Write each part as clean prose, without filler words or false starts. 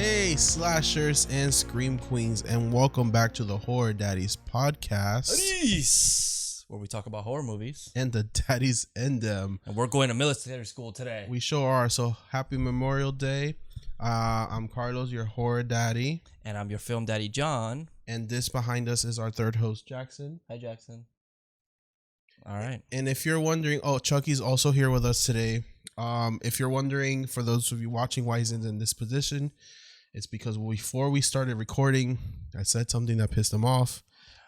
Hey, slashers and scream queens, and welcome back to the Horror Daddies Podcast, where we talk about horror movies. And the daddies in them. And we're going to military school today. We sure are. So happy Memorial Day. I'm Carlos, your horror daddy. And I'm your film daddy, John. And this behind us is our third host, Jackson. Hi, Jackson. All right. And if you're wondering, Chucky's also here with us today. If you're wondering, for those of you watching, why he's in this position, it's because before we started recording, I said something that pissed him off.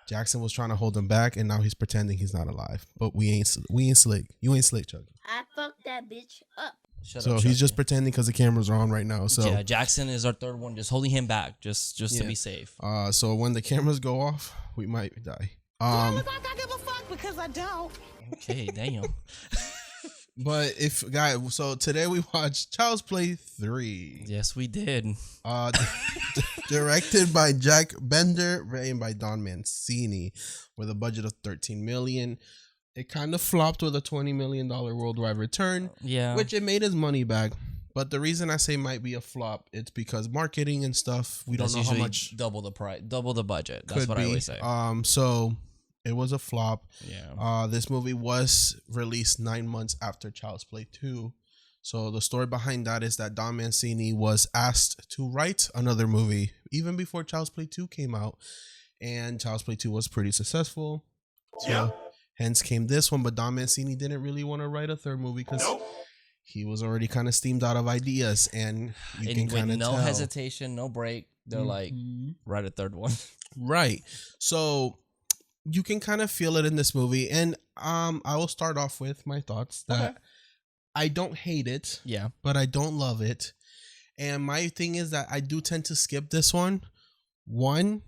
Jackson was trying to hold him back, and now he's pretending he's not alive. But we ain't slick. You ain't slick, Chucky. I fucked that bitch up. Shut up, he's just pretending because the cameras are on right now. So yeah, Jackson is our third one, just holding him back, just to be safe. So when the cameras go off, we might die. I give a fuck because I don't. Okay, damn. But so today we watched Child's Play 3. Yes, we did. Directed by Jack Bender, written by Don Mancini, with a budget of $13 million. It kind of flopped with a $20 million worldwide return. Yeah, which it made his money back. But the reason I say might be a flop, it's because marketing and stuff. We don't know how much. Double the price, double the budget. That's what I always say. So it was a flop. Yeah. This movie was released 9 months after Child's Play 2. So the story behind that is that Don Mancini was asked to write another movie even before Child's Play 2 came out. And Child's Play 2 was pretty successful. So hence came this one. But Don Mancini didn't really want to write a third movie because he was already kind of steamed out of ideas. And you can kind of tell. No hesitation, no break. They're like, write a third one. Right. So you can kind of feel it in this movie. And I will start off with my thoughts that I don't hate it. Yeah. But I don't love it. And my thing is that I do tend to skip this one. One,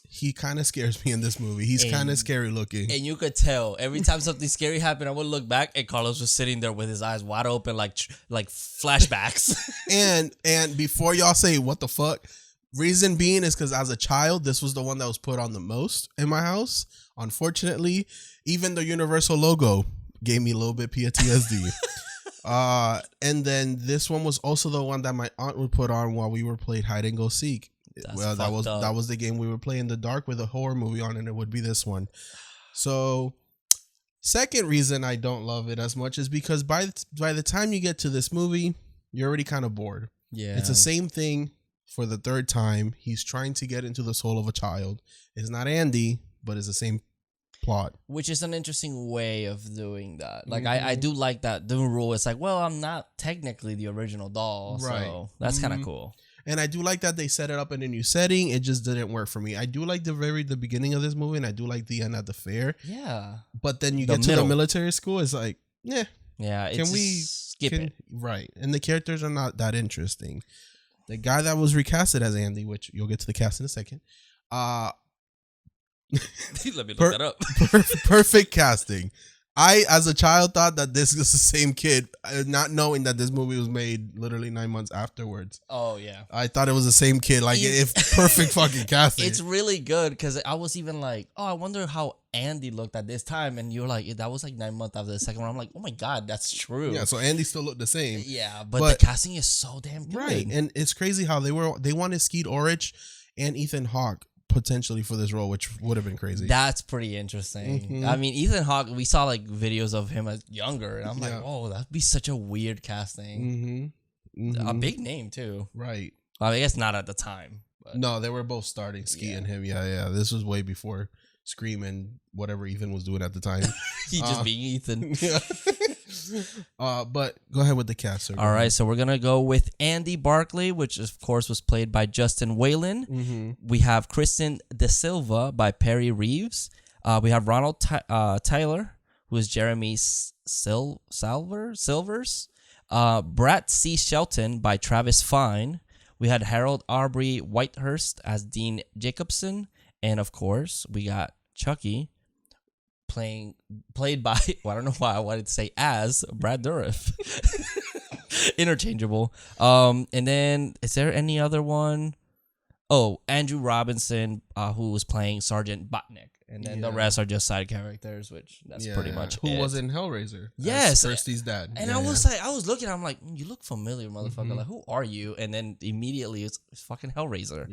he kind of scares me in this movie. He's kind of scary looking. And you could tell every time something scary happened, I would look back and Carlos was sitting there with his eyes wide open like flashbacks. and before y'all say what the fuck, reason being is because as a child, this was the one that was put on the most in my house. Unfortunately, even the Universal logo gave me a little bit PTSD. And then this one was also the one that my aunt would put on while we were playing hide and go seek. That was the game we would play in the dark with a horror movie on, and it would be this one. So, second reason I don't love it as much is because by the time you get to this movie, you're already kind of bored. Yeah, it's the same thing for the third time. He's trying to get into the soul of a child. It's not Andy, but it's the same plot, which is an interesting way of doing that. Like I do like that the rule. It's like, well, I'm not technically the original doll, right? So that's kind of cool. And I do like that they set it up in a new setting. It just didn't work for me. I do like the beginning of this movie, and I do like the end at the fair. Yeah. But then you get to the military school, it's like, yeah. Can we skip it? Right. And the characters are not that interesting. The guy that was recasted as Andy, which you'll get to the cast in a second. Let me look that up. Perfect casting. I, as a child, thought that this was the same kid, not knowing that this movie was made literally 9 months afterwards. Oh, yeah. I thought it was the same kid. Like, if perfect fucking casting. It's really good because I was even like, oh, I wonder how Andy looked at this time. And you're like, that was like 9 months after the second one. I'm like, oh my God, that's true. Yeah, so Andy still looked the same. Yeah, but the casting is so damn good. Right. And it's crazy how they wanted Skeet Ulrich and Ethan Hawke potentially for this role, which would have been crazy. That's pretty interesting. I mean, Ethan Hawke, we saw like videos of him as younger, and I'm like, oh, that'd be such a weird casting. A big name too, right? Well, I guess not at the time. But. No, they were both starting, Skeet and him. Yeah. This was way before Scream and whatever Ethan was doing at the time. He just being Ethan. Yeah. But go ahead with the cast, sir. All right, so we're gonna go with Andy Barclay, which of course was played by Justin Whalen. We have Kristen De Silva by Perry Reeves. We have Ronald Tyler, who is Jeremy Silvers. Brad C. Shelton by Travis Fine. We had Harold Aubrey Whitehurst as Dean Jacobson, and of course we got Chucky, played by, well, I don't know why I wanted to say as Brad Dourif. Interchangeable. And then is there any other one? Oh, Andrew Robinson, who was playing Sergeant Botnick. and then the rest are just side characters, which that's pretty much who was in Hellraiser. Yes, Kirsty's dad. And I was looking, I'm like, you look familiar, motherfucker. Like, who are you? And then immediately it's fucking Hellraiser.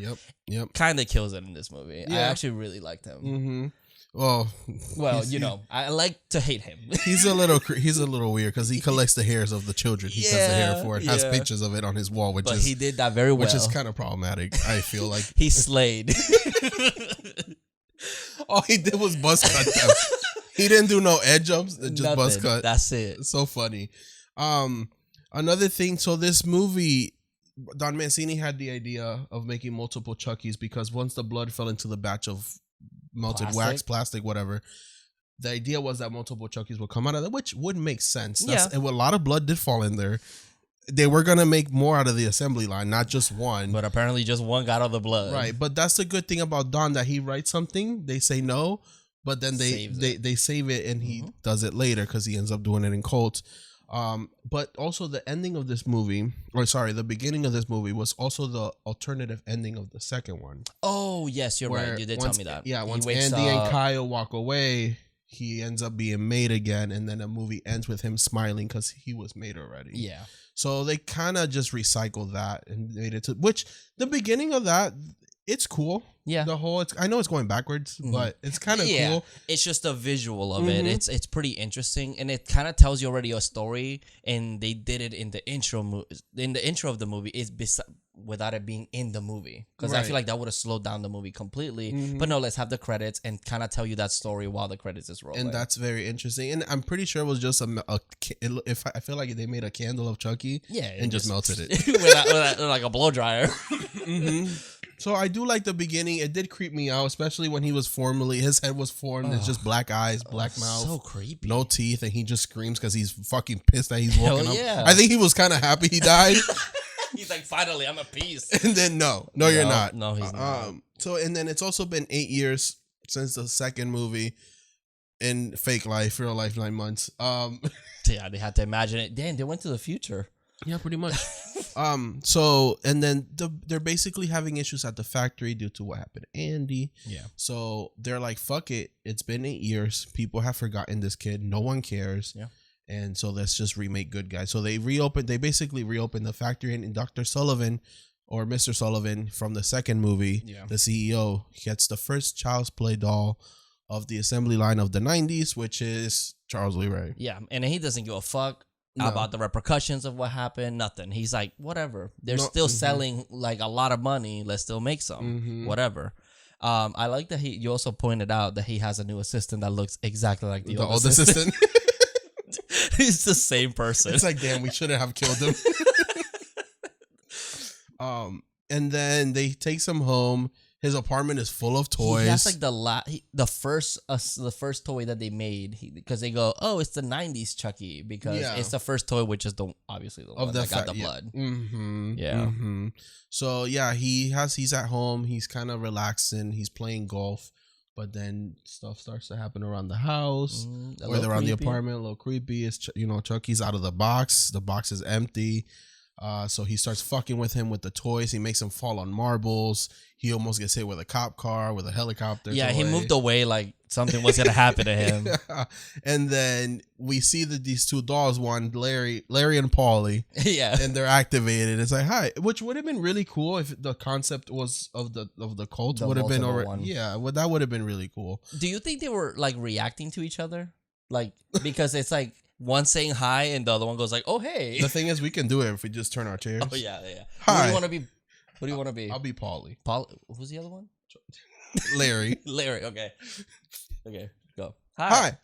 Yep. Kind of kills it in this movie. I actually really liked him. Well, I like to hate him. he's a little weird because he collects the hairs of the children. He cuts the hair for it. Has pictures of it on his wall, but he did that very well, which is kind of problematic. I feel like he slayed. All he did was buzz cut them. He didn't do no edge jumps. Just buzz cut. That's it. It's so funny. Another thing. So this movie, Don Mancini had the idea of making multiple Chuckies because once the blood fell into the batch of melted wax, plastic, whatever, the idea was that multiple Chuckies would come out of that, which would make sense. And a lot of blood did fall in there. They were going to make more out of the assembly line, not just one. But apparently just one got all the blood. Right. But that's the good thing about Don, that he writes something, they say no, but then they save it and he does it later because he ends up doing it in Cult. But also the ending of this movie, the beginning of this movie was also the alternative ending of the second one. Oh, yes, you're right. You did tell me that. Yeah, once Andy and Kyle walk away, he ends up being made again, and then the movie ends with him smiling because he was made already. Yeah. So they kind of just recycled that and made it to, which the beginning of that, it's cool. Yeah. I know it's going backwards, but it's kind of cool. It's just a visual of it. It's pretty interesting, and it kind of tells you already a story, and they did it in the intro of the movie without it being in the movie, because I feel like that would have slowed down the movie completely. But no, let's have the credits and kind of tell you that story while the credits is rolling. And that's very interesting. And I'm pretty sure it was just I feel like they made a candle of Chucky, and just melted it with like a blow dryer. So I do like the beginning. It did creep me out, especially when his head was formed. It's just black eyes, black mouth. So creepy. No teeth, and he just screams because he's fucking pissed that he's woken up. Yeah. I think he was kind of happy he died. He's like, finally, I'm at peace. And then no, you're not. No, he's not. So, and then it's also been 8 years since the second movie. In fake life, real life, 9 months. Yeah, they had to imagine it. Damn, they went to the future. Yeah, pretty much. So, and then they're basically having issues at the factory due to what happened to Andy. Yeah. So they're like, fuck it. It's been 8 years. People have forgotten this kid. No one cares. Yeah. And so let's just remake Good Guys. So they basically reopened the factory, and Dr. Sullivan, or Mr. Sullivan from the second movie, the CEO, gets the first Child's Play doll of the assembly line of the 90s, which is Charles Lee Ray. Yeah. And he doesn't give a fuck about the repercussions of what happened. Nothing. He's like, whatever. They're still selling like a lot of money. Let's still make some. Whatever. I like that you also pointed out that he has a new assistant that looks exactly like the old assistant. He's the same person. It's like, damn, we shouldn't have killed him. And then they take him home. His apartment is full of toys. That's like the first toy that they made, because they go, oh, it's the 90s Chucky, because it's the first toy, which is obviously the one that got the blood. So yeah, he's at home. He's kind of relaxing. He's playing golf, but then stuff starts to happen around the house, or around the apartment. A little creepy. It's Chucky's out of the box. The box is empty. So he starts fucking with him with the toys. He makes him fall on marbles. He almost gets hit with a cop car, with a helicopter. Yeah, he moved away like something was gonna happen to him. And then we see these two dolls, one Larry and Paulie. Yeah, and they're activated. It's like, hi, which would have been really cool if the concept was of the cult would have been already. Yeah, well, that would have been really cool. Do you think they were like reacting to each other, like, because it's like one saying hi and the other one goes like, oh hey. The thing is, we can do it if we just turn our chairs. Oh yeah. Hi. Who do you want to be? Who do you want to be? I'll be Paulie. Who's the other one? Larry. Larry. Okay. Go. Hi.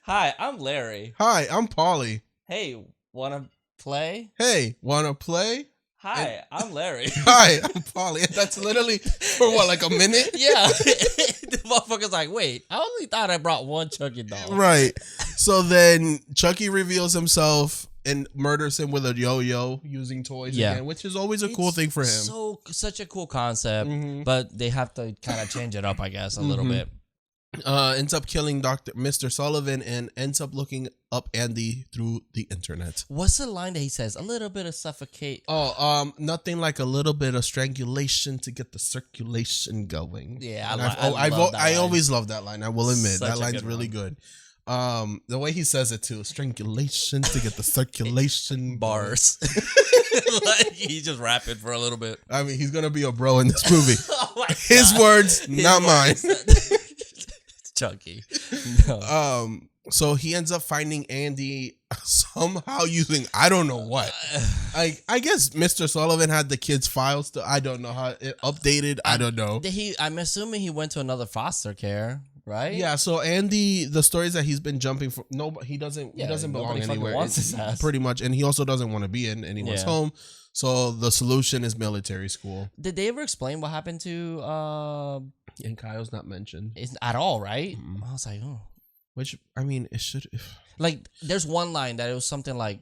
Hi, I'm Larry. Hi, I'm Paulie. Hey, wanna play? Hey, wanna play? Hi, I'm Larry. Hi, I'm Paulie. That's literally for what, like a minute? Yeah. The motherfucker's like, wait, I only thought I brought one Chucky doll. Right. So then Chucky reveals himself and murders him with a yo-yo using toys again, which is always a cool thing for him. Such a cool concept, but they have to kind of change it up, I guess, a little bit. ends up killing Mr. Sullivan and ends up looking up Andy through the internet. What's the line that he says? A little bit of suffocate. Nothing like a little bit of strangulation to get the circulation going. Yeah, I always love that line. I will admit Such that a line's good really one. good. The way he says it too, strangulation to get the circulation Bars. Like he's just rapping for a little bit. I mean, he's gonna be a bro in this movie. Oh my His God. words, not mine. Chunky. No. So he ends up finding Andy somehow using I don't know what. I guess Mr. Sullivan had the kids' files. I don't know how it updated. I don't know. I'm assuming he went to another foster care, right? Yeah. So Andy, the stories that he's been jumping for, no, he doesn't belong nobody fucking anywhere. wants his ass. Pretty much, and he also doesn't want to be in anyone's home. So the solution is military school. Did they ever explain what happened to And Kyle's not mentioned at all, right? I was like, oh. Which I mean, it should. Like, there's one line that it was something like,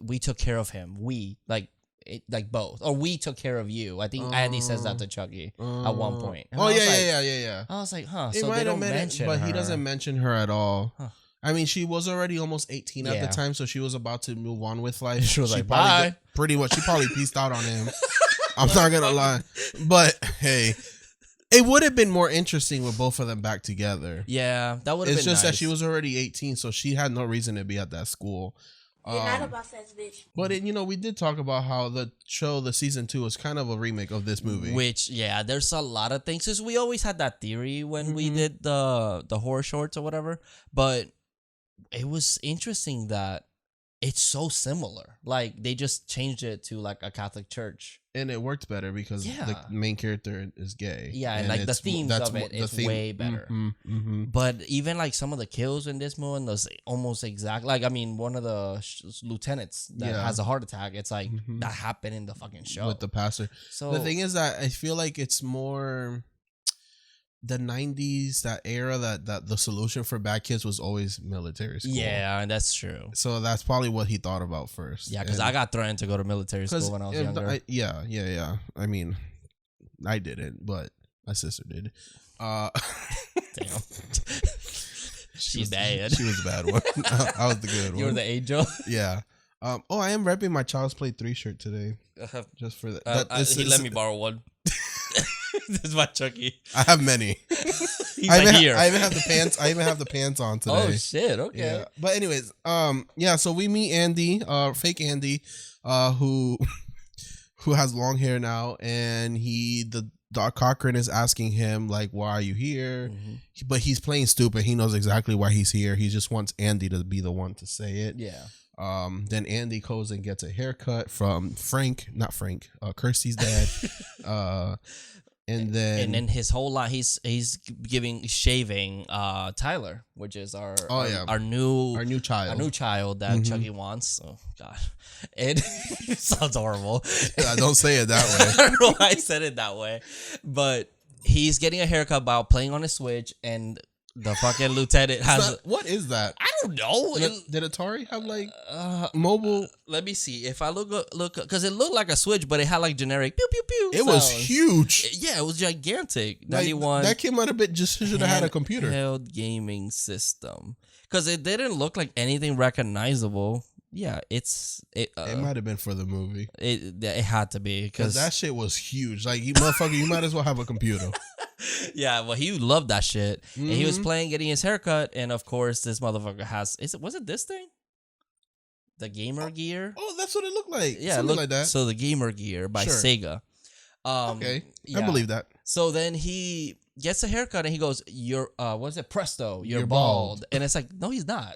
we took care of him. We like both, or we took care of you. I think Andy says that to Chucky at one point. And Yeah. I was like, huh. It So they don't mention but her. he doesn't mention her at all. Huh. I mean, she was already almost 18 at Yeah. the time, so she was about to move on with life. She was like, probably bye. Pretty much, she probably pieced out on him. I'm not gonna lie, but hey, it would have been more interesting with both of them back together. Yeah, that would have been. It's just nice. that she was already 18, so she had no reason to be at that school. You're not a boss ass bitch. But we did talk about how the season 2 is kind of a remake of this movie. Which, yeah, there's a lot of things. Cause we always had that theory when we did the horror shorts or whatever. But it was interesting that it's so similar. Like, they just changed it to like a Catholic church. And it worked better because the main character is gay. Yeah, and like the themes of it is way better. But even like some of the kills in this movie was almost exact. Like, I mean, one of the lieutenants that has a heart attack, it's like that happened in the fucking show. With the pastor. So the thing is that I feel like it's more the 90s, that era, that the solution for bad kids was always military school. Yeah, that's true. So that's probably what he thought about first. Yeah, because I got threatened to go to military school when I was younger. Yeah. I mean, I didn't, but my sister did. Damn. She's bad. She was the bad one. I was the good one. You were the angel? Yeah. I am repping my Child's Play 3 shirt today. Just for that. He let me borrow one. This is my Chucky. I have many. Here. I even have the pants. I even have the pants on today. Oh shit! Okay. Yeah. But anyways, so we meet Andy, fake Andy, who has long hair now, and Doc Cochran is asking him like, "Why are you here?" But he's playing stupid. He knows exactly why he's here. He just wants Andy to be the one to say it. Yeah. Then Andy goes and gets a haircut from Kirsty's dad. And then his whole line, he's shaving Tyler, which is our new child that Chucky wants. Oh god, it sounds horrible. Yeah, don't say it that way. I don't know why I said it that way, but he's getting a haircut while playing on his Switch, and the fucking lieutenant has. What is that? I don't know. Did Atari have like mobile? Let me see. If I look, because it looked like a Switch, but it had like generic pew pew pew. It was huge. Yeah, it was gigantic. Like, 91. That kid might have been just should have had a computer. Handheld gaming system, because it didn't look like anything recognizable. Yeah, it might have been for the movie. It had to be because that shit was huge. Like, you motherfucker, you might as well have a computer. Yeah, well, he loved that shit. And he was playing, getting his haircut, and of course, this motherfucker has. Was it this thing? The Gamer Gear. Oh, that's what it looked like. Yeah, something like that. So the Gamer Gear by Sega. Okay, I believe that. So then he gets a haircut and he goes, "You're what's it? Presto, you're bald." And it's like, no, he's not.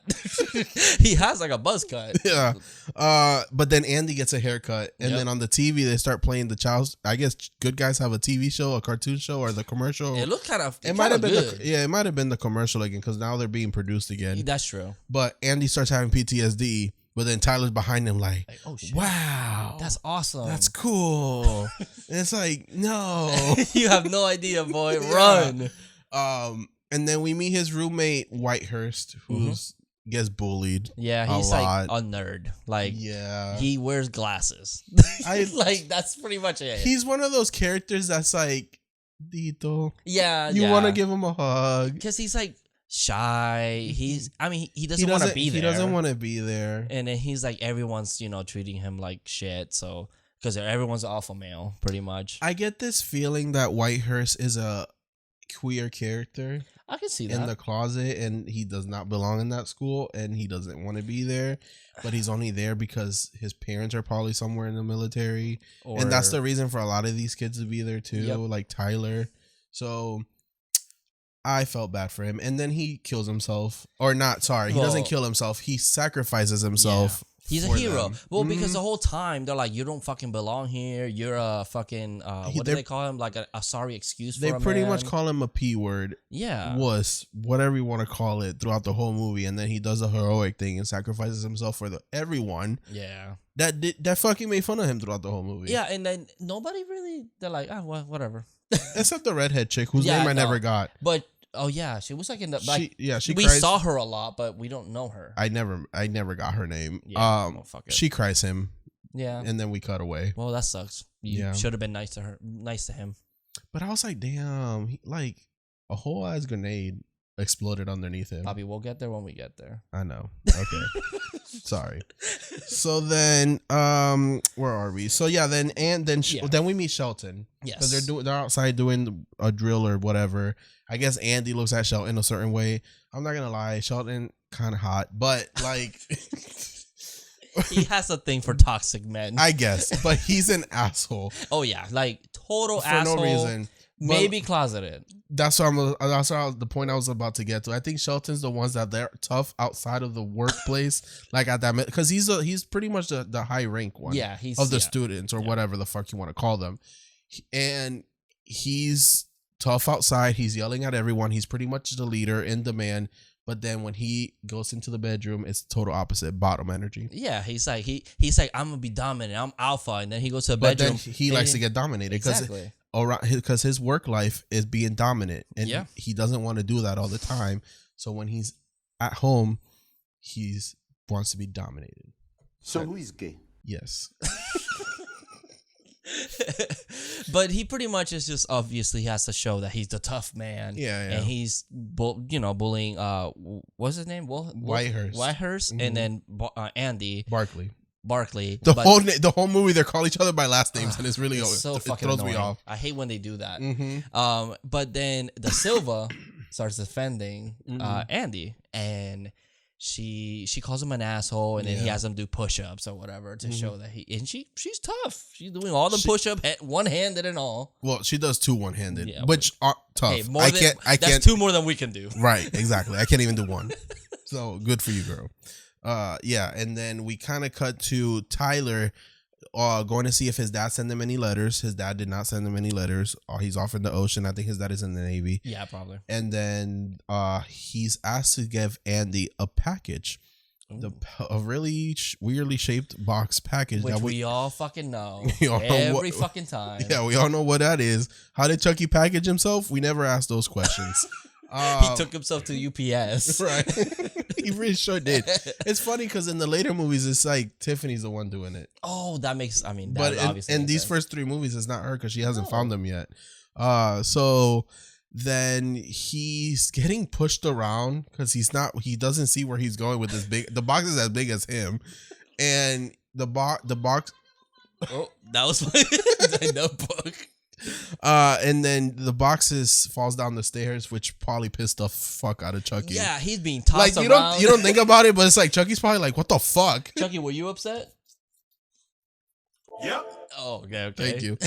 He has like a buzz cut. Yeah. But then Andy gets a haircut, and then on the TV they start playing the Child's. I guess Good Guys have a TV show, a cartoon show, or the commercial. It looked kind of. It might have been. good. It might have been the commercial again because now they're being produced again. That's true. But Andy starts having PTSD. But then Tyler's behind him like, oh shit. Wow. That's awesome. That's cool. And it's like, no. You have no idea, boy. Run. And then we meet his roommate, Whitehurst, who gets bullied. Yeah, he's like a nerd. Like, he wears glasses. Like, that's pretty much it. He's one of those characters that's like, Dito. Yeah, You want to give him a hug. because he's like shy. He doesn't want to be there. He doesn't want to be there. And then he's like, everyone's, treating him like shit. So, because everyone's alpha male, pretty much. I get this feeling that Whitehurst is a queer character. I can see that. In the closet, and he does not belong in that school, and he doesn't want to be there, but he's only there because his parents are probably somewhere in the military, and that's the reason for a lot of these kids to be there too, like Tyler. So I felt bad for him, and then he kills himself, or not? Sorry, he doesn't kill himself. He sacrifices himself. He's a hero. Well, because the whole time they're like, you don't fucking belong here. You're a fucking what do they call him? Like a sorry excuse for a man. They pretty much call him a P word. Yeah. Wuss, whatever you want to call it, throughout the whole movie, and then he does a heroic thing and sacrifices himself for everyone. Yeah. That fucking made fun of him throughout the whole movie. Yeah, and then nobody really. They're like, well, whatever. Except the redhead chick whose name I never got. But. Oh yeah, she was like in the like. She we cries. saw her a lot, but we don't know her. I never got her name. Yeah, well, fuck it. She cries him. Yeah, and then we cut away. Well, that sucks. You should have been nice to her, nice to him. But I was like, damn, like a whole ass grenade exploded underneath him. Bobby, we'll get there when we get there. I know. Okay, sorry. So then, where are we? So yeah, then we meet Shelton. Yes, because they're outside doing a drill or whatever. I guess Andy looks at Shelton a certain way. I'm not gonna lie, Shelton kind of hot, but like he has a thing for toxic men, I guess. But he's an asshole. Oh yeah, like total asshole. For no reason. Maybe closeted. That's the point I was about to get to. I think Shelton's the ones that they're tough outside of the workplace, like at that, because he's pretty much the high rank one. Yeah, he's of the students or whatever the fuck you want to call them, and he's tough outside. He's yelling at everyone. He's pretty much the leader, in demand. But then when he goes into the bedroom, it's total opposite, bottom energy. Yeah, he's like I'm gonna be dominant. I'm alpha, and then he goes to the bedroom. But then he likes to get dominated because his work life is being dominant, and he doesn't want to do that all the time. So when he's at home, he wants to be dominated. So who is gay? Yes. But he pretty much is just obviously has to show that he's the tough man. Yeah. And he's bullying what's his name? Whitehurst, and then Andy Barkley. The whole movie they call each other by last names, and it's really so it fucking throws annoying. me off. I hate when they do that. Mm-hmm. But then the Silva starts defending Andy, and she calls him an asshole, and then he has him do push-ups or whatever to show that she's tough. She's doing all the push-up, one-handed and all. Well, she does two one-handed, which are tough. Hey, I can't. That's two more than we can do. Right, exactly. I can't even do one. So good for you, girl. And then we kind of cut to Tyler going to see if his dad sent him any letters. His dad did not send him any letters. He's off in the ocean. I think his dad is in the Navy. Yeah, probably. And then he's asked to give Andy a package. A really weirdly shaped box package. Which we all fucking know. Every fucking time. Yeah, we all know what that is. How did Chucky package himself? We never asked those questions. He took himself to UPS. Right. He really sure did. It's funny because in the later movies, it's like Tiffany's the one doing it. Oh, that makes, but in these first three movies, it's not her because she hasn't found them yet. So then he's getting pushed around because he doesn't see where he's going with this the box is as big as him. And the box. Oh, that was my notebook. And then the boxes falls down the stairs, which probably pissed the fuck out of Chucky. Yeah, he's being tossed like around. You don't think about it, but it's like Chucky's probably like, what the fuck? Chucky, were you upset? Yep. Oh, okay. Thank you.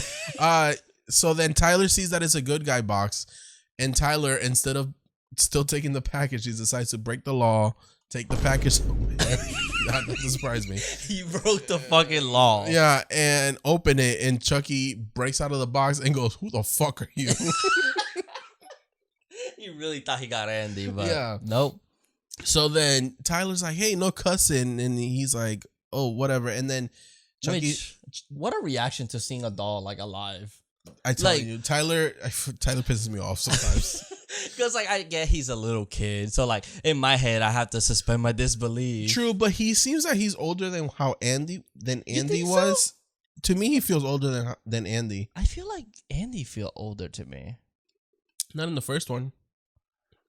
So then Tyler sees that it's a good guy box, and Tyler, instead of still taking the package, he decides to break the law, take the package. That doesn't surprise me. He broke the fucking law. Yeah, and open it, and Chucky breaks out of the box and goes, "Who the fuck are you?" He really thought he got Andy, but nope. So then Tyler's like, "Hey, no cussing," and he's like, "Oh, whatever." And then Chucky, what a reaction to seeing a doll like alive. I tell you, Tyler pisses me off sometimes. Because I get he's a little kid, so in my head I have to suspend my disbelief. True, but he seems like he's older than how Andy was. To me, he feels older than Andy. I feel like Andy feel older to me. Not in the first one.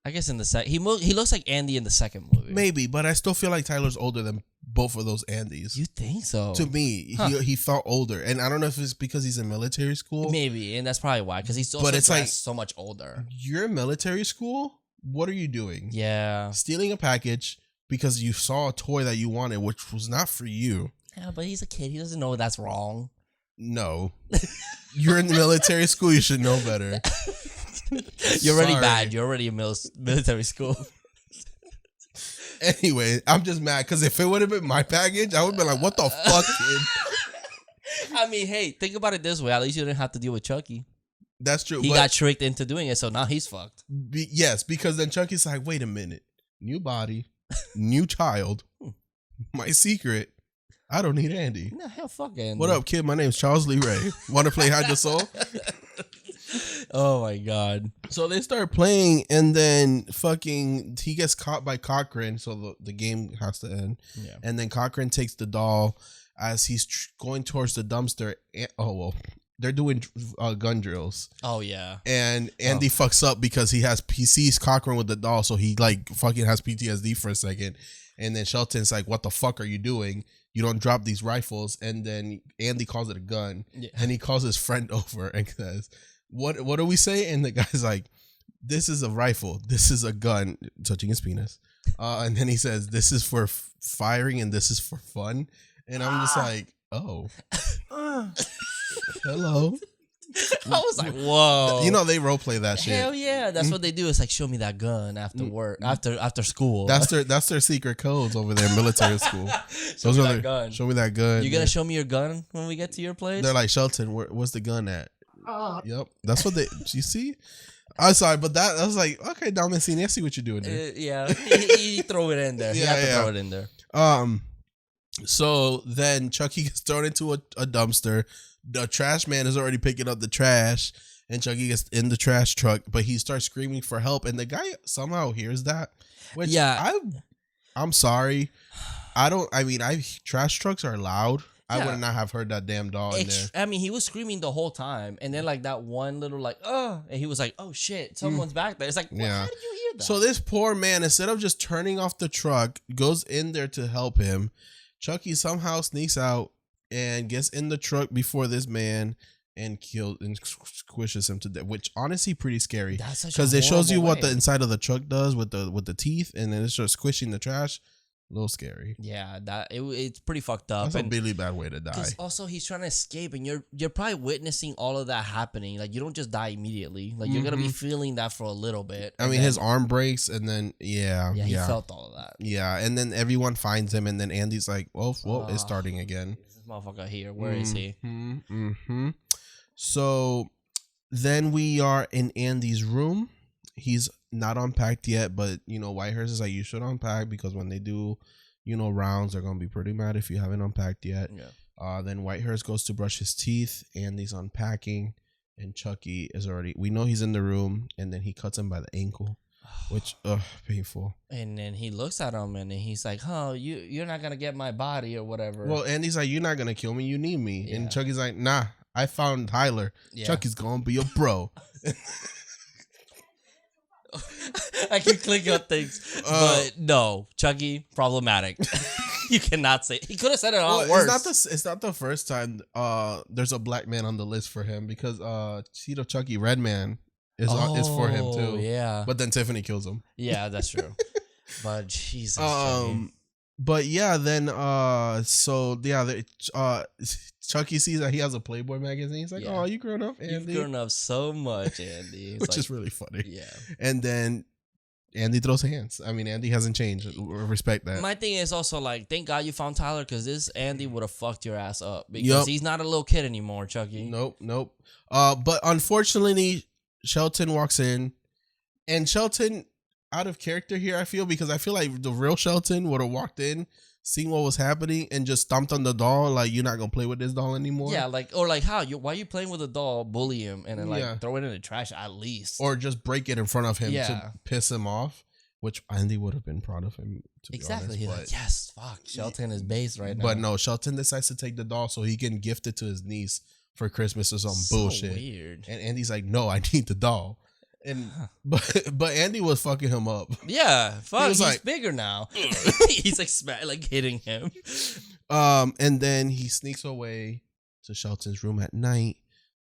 I guess in the second, he looks like Andy in the second movie. Maybe, but I still feel like Tyler's older than both of those Andys. You think so? To me, he felt older, and I don't know if it's because he's in military school. Maybe, and that's probably why. Because he's also so much older. You're in military school. What are you doing? Yeah, stealing a package because you saw a toy that you wanted, which was not for you. Yeah, but he's a kid. He doesn't know that's wrong. No. You're in the military school. You should know better. You're already bad. You're already in military school. Anyway, I'm just mad because if it would have been my package, I would have been like, what the fuck, kid? I mean, hey, think about it this way. At least you didn't have to deal with Chucky. That's true. He got tricked into doing it, so now he's fucked. Yes, because then Chucky's like, wait a minute. New body, new child, my secret. I don't need Andy. No, hell, fuck Andy. What up, kid? My name's Charles Lee Ray. Want to play Hide the Soul? Oh my god. So they start playing, and then fucking he gets caught by Cochran, so the game has to end. Yeah. And then Cochran takes the doll as he's going towards the dumpster. They're doing gun drills. Oh yeah. And Andy fucks up because he sees Cochran with the doll, so he like fucking has PTSD for a second. And then Shelton's like, "What the fuck are you doing? You don't drop these rifles." And then Andy calls it a gun, and he calls his friend over and says, What do we say? And the guy's like, "This is a rifle. This is a gun," touching his penis. And then he says, "This is for firing and this is for fun." And I'm just like, oh. Hello. I was like, whoa. You know, they role play that shit. Hell yeah. That's what they do. It's like, show me that gun after work, after school. That's their secret codes over there in military school. Show me that gun. Show me that gun. You gonna show me your gun when we get to your place? They're like, Shelton, where's the gun at? Yep. That's what you see? I'm sorry, but that I was like, okay, Dom Mancini, I see what you're doing there. Yeah. He throw it in there. Yeah, he had to throw it in there. So then Chucky gets thrown into a dumpster. The trash man is already picking up the trash, and Chucky gets in the trash truck, but he starts screaming for help, and the guy somehow hears that. Which I'm sorry. Trash trucks are loud. Yeah. I would not have heard that damn dog in there. I mean, he was screaming the whole time, and then like that one little like, and he was like, oh shit, someone's back there. It's like, how did you hear that? So this poor man, instead of just turning off the truck, goes in there to help him. Chucky somehow sneaks out and gets in the truck before this man and kills and squishes him to death, which honestly pretty scary because it shows you what the inside of the truck does with the teeth, and then it starts squishing the trash. A little scary. Yeah, it's pretty fucked up. That's a really bad way to die. Also, he's trying to escape, and you're probably witnessing all of that happening. Like, you don't just die immediately. Like, you're gonna be feeling that for a little bit. I mean, his arm breaks, and then he felt all of that. Yeah, and then everyone finds him, and then Andy's like, "Well, it's starting again." This motherfucker here. Where is he? So then we are in Andy's room. He's not unpacked yet, but Whitehurst is like, you should unpack because when they do, rounds, they're gonna be pretty mad if you haven't unpacked yet. Yeah. Then Whitehurst goes to brush his teeth, and he's unpacking, and Chucky is already. We know he's in the room, and then he cuts him by the ankle, which painful. And then he looks at him, and then he's like, "Oh, you're not gonna get my body or whatever." Well, Andy's like, "You're not gonna kill me. You need me." Yeah. And Chucky's like, "Nah, I found Tyler. Yeah. Chucky's gonna be a bro." I can click up things, but no, Chucky, problematic. You cannot say. He could have said it all worse. It's not the first time there's a black man on the list for him because Cheeto Chucky Redman is for him too. Yeah, but then Tiffany kills him. Yeah, that's true. But Jesus. But yeah, then Chucky sees that he has a Playboy magazine. He's like, "Oh, you grown up, Andy? You've grown up so much, Andy." Which is really funny. Yeah. And then Andy throws hands. I mean, Andy hasn't changed. Respect that. My thing is also like, thank God you found Tyler, because this Andy would have fucked your ass up because he's not a little kid anymore, Chucky. Nope. But unfortunately, Shelton walks in, and Shelton, out of character here, I feel, because I feel like the real Shelton would have walked in, seen what was happening, and just stomped on the doll like, "You're not gonna play with this doll anymore." Yeah, why are you playing with a doll? Bully him and then throw it in the trash at least, or just break it in front of him to piss him off. which Andy would have been proud of him, to be Exactly. honest. He's like, yes, fuck. Shelton is based right now. But no, Shelton decides to take the doll so he can gift it to his niece for Christmas or some so bullshit. Weird. And Andy's like, no, I need the doll. And but Andy was fucking him up. Yeah, fuck. He's like, bigger now. He's like hitting him. And then he sneaks away to Shelton's room at night.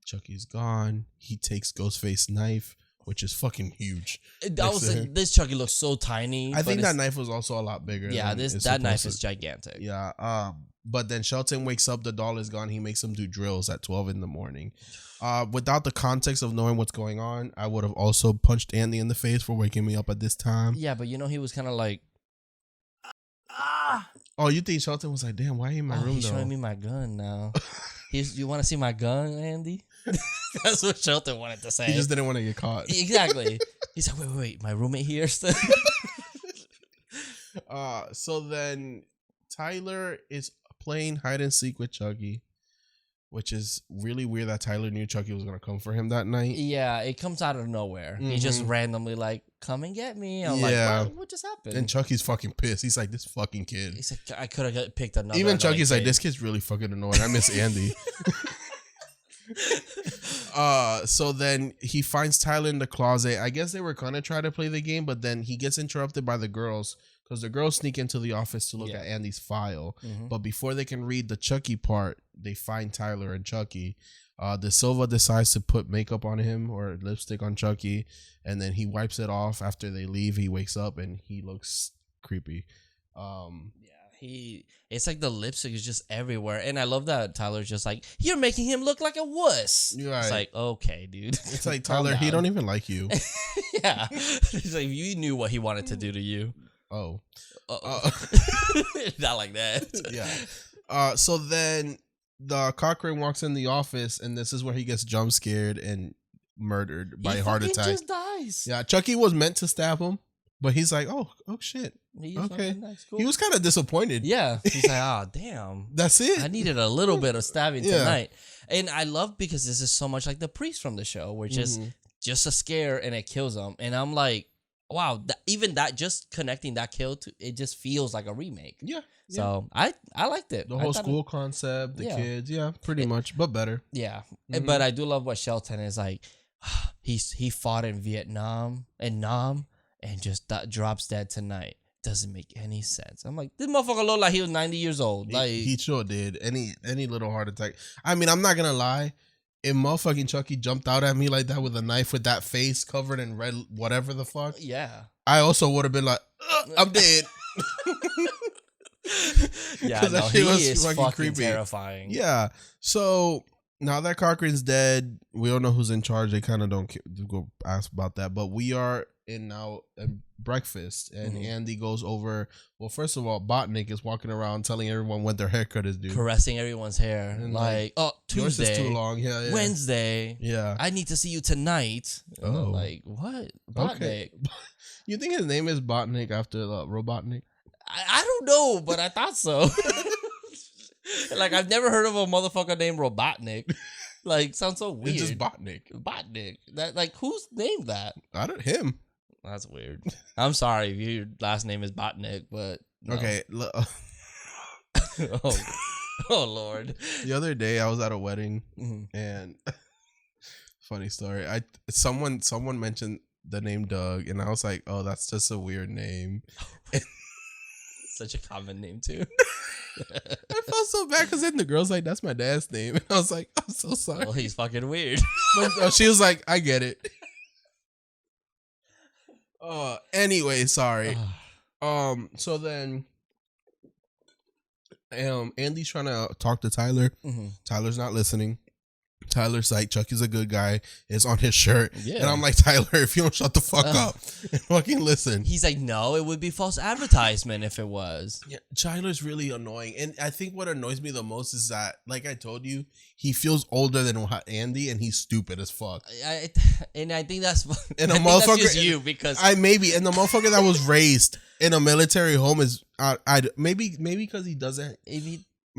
Chucky's gone. He takes Ghostface's knife, which is fucking huge. This Chucky looks so tiny. I think that knife was also a lot bigger. Yeah, that knife is gigantic. Yeah. But then Shelton wakes up. The doll is gone. He makes him do drills at 12 in the morning. Without the context of knowing what's going on, I would have also punched Andy in the face for waking me up at this time. Yeah, but he was kind of like, Oh, you think Shelton was like, damn, why are you in my room he's though? showing me my gun now. You want to see my gun, Andy? That's what Shelton wanted to say. He just didn't want to get caught. Exactly. He's like, wait, my roommate here still. So then Tyler is playing hide and seek with Chucky, which is really weird that Tyler knew Chucky was gonna come for him that night. Yeah, it comes out of nowhere. Mm-hmm. He just randomly like, come and get me. I'm Yeah. like, what just happened? And Chucky's fucking pissed. He's like, this fucking kid. He's like, I could have picked another. Even Chucky's annoying like, this kid's really fucking annoying. I miss Andy. So then he finds Tyler in the closet. I guess they were gonna try to play the game, but then he gets interrupted by the girls because the girls sneak into the office to look at Andy's file. Mm-hmm. But before they can read the Chucky part, they find Tyler and Chucky. De Silva decides to put makeup on him or lipstick on Chucky, and then he wipes it off after they leave. He wakes up and he looks creepy. It's like the lipstick is just everywhere. And I love that Tyler's just like, you're making him look like a wuss. Right. It's like, okay, dude. It's like, Tyler, he don't even like you. Yeah. It's like, you knew what he wanted to do to you. Oh. Not like that. Yeah. So then the Cochrane walks in the office, and this is where he gets jump scared and murdered by a heart attack. He just dies. Yeah, Chucky was meant to stab him, but he's like, oh shit. Okay. Cool. He was kind of disappointed. Yeah. He's like, oh, damn. That's it. I needed a little bit of stabbing tonight. And I love because this is so much like the priest from the show, which is just a scare and it kills him. And I'm like, wow, even that, just connecting that kill to it just feels like a remake. Yeah. So I liked it. The whole school concept, the kids, pretty much, but better. Yeah. But I do love what Shelton is like. He fought in Vietnam and Nam and just drops dead tonight. Doesn't make any sense. I'm like, this motherfucker looked like he was 90 years old. Like he sure did. Any little heart attack. I mean, I'm not gonna lie. If motherfucking Chucky jumped out at me like that with a knife with that face covered in red, whatever the fuck, I also would have been like, I'm dead. Yeah, no, he is fucking terrifying. Yeah. So now that Cochrane's dead, we don't know who's in charge. They kind of don't go ask about that. But we are in now breakfast, and Andy goes over. Well, first of all, Botnick is walking around telling everyone when their haircut is due, caressing everyone's hair, and like, oh, Tuesday, yours is too long. Yeah. Wednesday, I need to see you tonight. Oh, like what? Botnick. Okay. You think his name is Botnick after Robotnik? I don't know, but I thought so. Like, I've never heard of a motherfucker named Robotnik. Like, sounds so weird. It's just Botnick. Botnick. That, like, who's named that? Him. That's weird. I'm sorry if your last name is Botnick, but no. Okay. Oh Lord. The other day I was at a wedding, and funny story. Someone mentioned the name Doug, and I was like, oh, that's just a weird name. Such a common name too. I felt so bad because then the girl's like, that's my dad's name, and I was like, I'm so sorry. Well, he's fucking weird. But she was like, I get it. Anyway, sorry. So then Andy's trying to talk to Tyler. Tyler's not listening. Tyler's like, Chucky's a good guy. It's on his shirt. Yeah. And I'm like, Tyler, if you don't shut the fuck up and fucking listen. He's like, no, it would be false advertisement if it was. Yeah, Tyler's really annoying. And I think what annoys me the most is that, like I told you, he feels older than Andy, and he's stupid as fuck. And I think that's and I think motherfucker, that's just you, because and the motherfucker that was raised in a military home is maybe because he doesn't.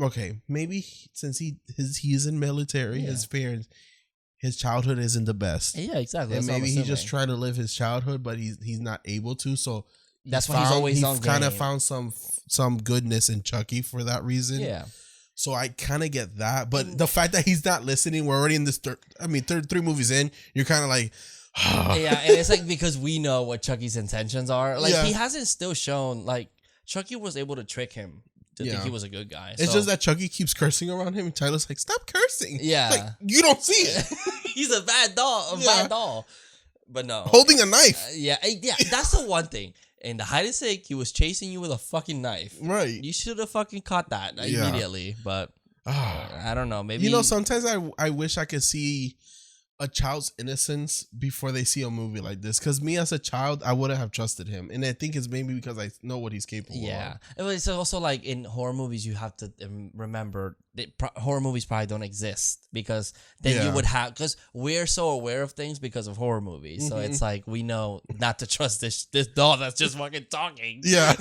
Okay, maybe since he's in military, his parents, his childhood isn't the best. Yeah, exactly. And maybe he's just trying to live his childhood, but he's not able to. So That's why he's always on He kind of game. found some goodness in Chucky for that reason. Yeah. So I kind of get that, but the fact that he's not listening, we're already in this. Three movies in, you're kind of like, yeah, and it's like because we know what Chucky's intentions are. Like Yeah. he hasn't still shown like Chucky was able to trick him to think Yeah. he was a good guy. It's just that Chucky keeps cursing around him, and Tyler's like, "Stop cursing!" Yeah. like you don't see it. he's a bad doll, bad doll. But no, Holding a knife, yeah, that's the one thing. In the hide and seek, he was chasing you with a fucking knife. right? You should have fucking caught that immediately. But I don't know. Maybe sometimes I wish I could see a child's innocence before they see a movie like this. Because me as a child, I wouldn't have trusted him, and I think it's maybe because I know what he's capable Yeah, of. it's also like in horror movies, you have to remember that horror movies probably don't exist because then you would have because we're so aware of things because of horror movies. So it's like we know not to trust this doll that's just fucking talking. Yeah.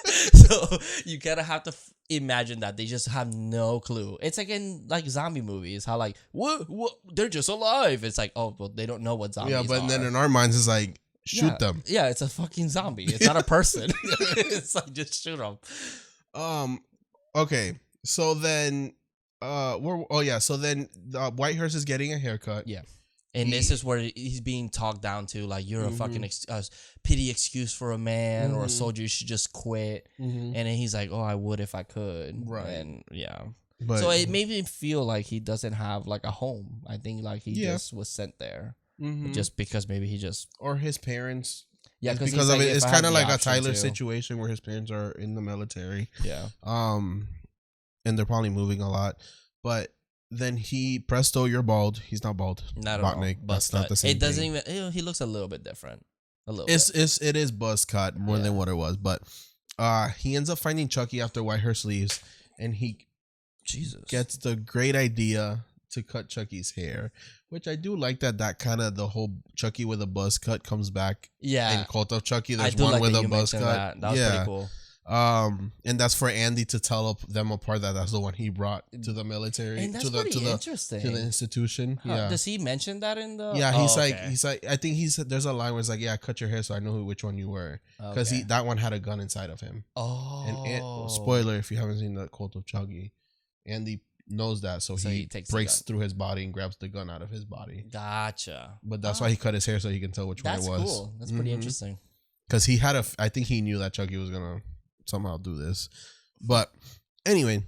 So you kind of have to imagine that they just have no clue. It's like in like zombie movies, how like what they're just alive. It's like well they don't know what zombies are. Yeah, but then in our minds it's like shoot them. Yeah, it's a fucking zombie. It's not a person. It's like just shoot them. Okay. So then so then Whitehurst is getting a haircut. Yeah. And this is where he's being talked down to, like, you're a fucking pity excuse for a man or a soldier. You should just quit. And then he's like, oh, I would if I could. Right. And yeah. But, so it made me feel like he doesn't have, like, a home. I think, like, he just was sent there. Just because maybe he just... Or his parents. Yeah, because of it. It's kind of like a Tyler situation where his parents are in the military. Yeah. And they're probably moving a lot. But... Then presto, you're bald. He's not bald. Not Botnik. at all. That's not the same. It doesn't even. He looks a little bit different. A little. It is buzz cut more than what it was. But he ends up finding Chucky after Whitehurst leaves, and he gets the great idea to cut Chucky's hair, which I do like that kind of the whole Chucky with a buzz cut comes back. Yeah. In Cult of Chucky, there's I do one like with that a buzz cut. That was pretty cool. And that's for Andy to tell them apart that's the one he brought to the military, and that's to the interesting. to the institution. Huh. Yeah. Does he mention that in the? Yeah, he's like, I think there's a line where it's like, yeah, cut your hair so I know which one you were, because that one had a gun inside of him. Oh. And spoiler if you haven't seen the Cult of Chucky, Andy knows that, so he breaks through his body and grabs the gun out of his body. Gotcha. But that's why he cut his hair so he can tell which one it was. That's cool. That's pretty interesting. Because I think he knew that Chucky was gonna somehow do this. But anyway,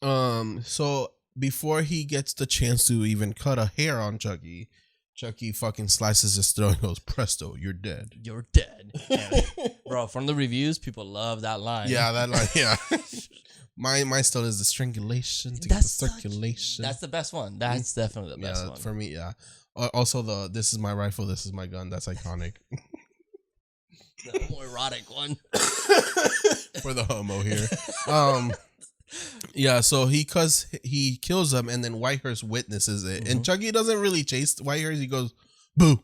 so before he gets the chance to even cut a hair on Chucky fucking slices his throat and goes, presto, you're dead. You're dead. Bro, from the reviews, people love that line. Yeah, that line, yeah. My still is the strangulation to get the circulation. That's the best one. That's definitely the best one. For me, yeah. Also the this is my rifle, this is my gun. That's iconic. The homoerotic one. For the homo here. Yeah, so he kills him, and then Whitehurst witnesses it. And Chucky doesn't really chase Whitehurst. He goes, boo.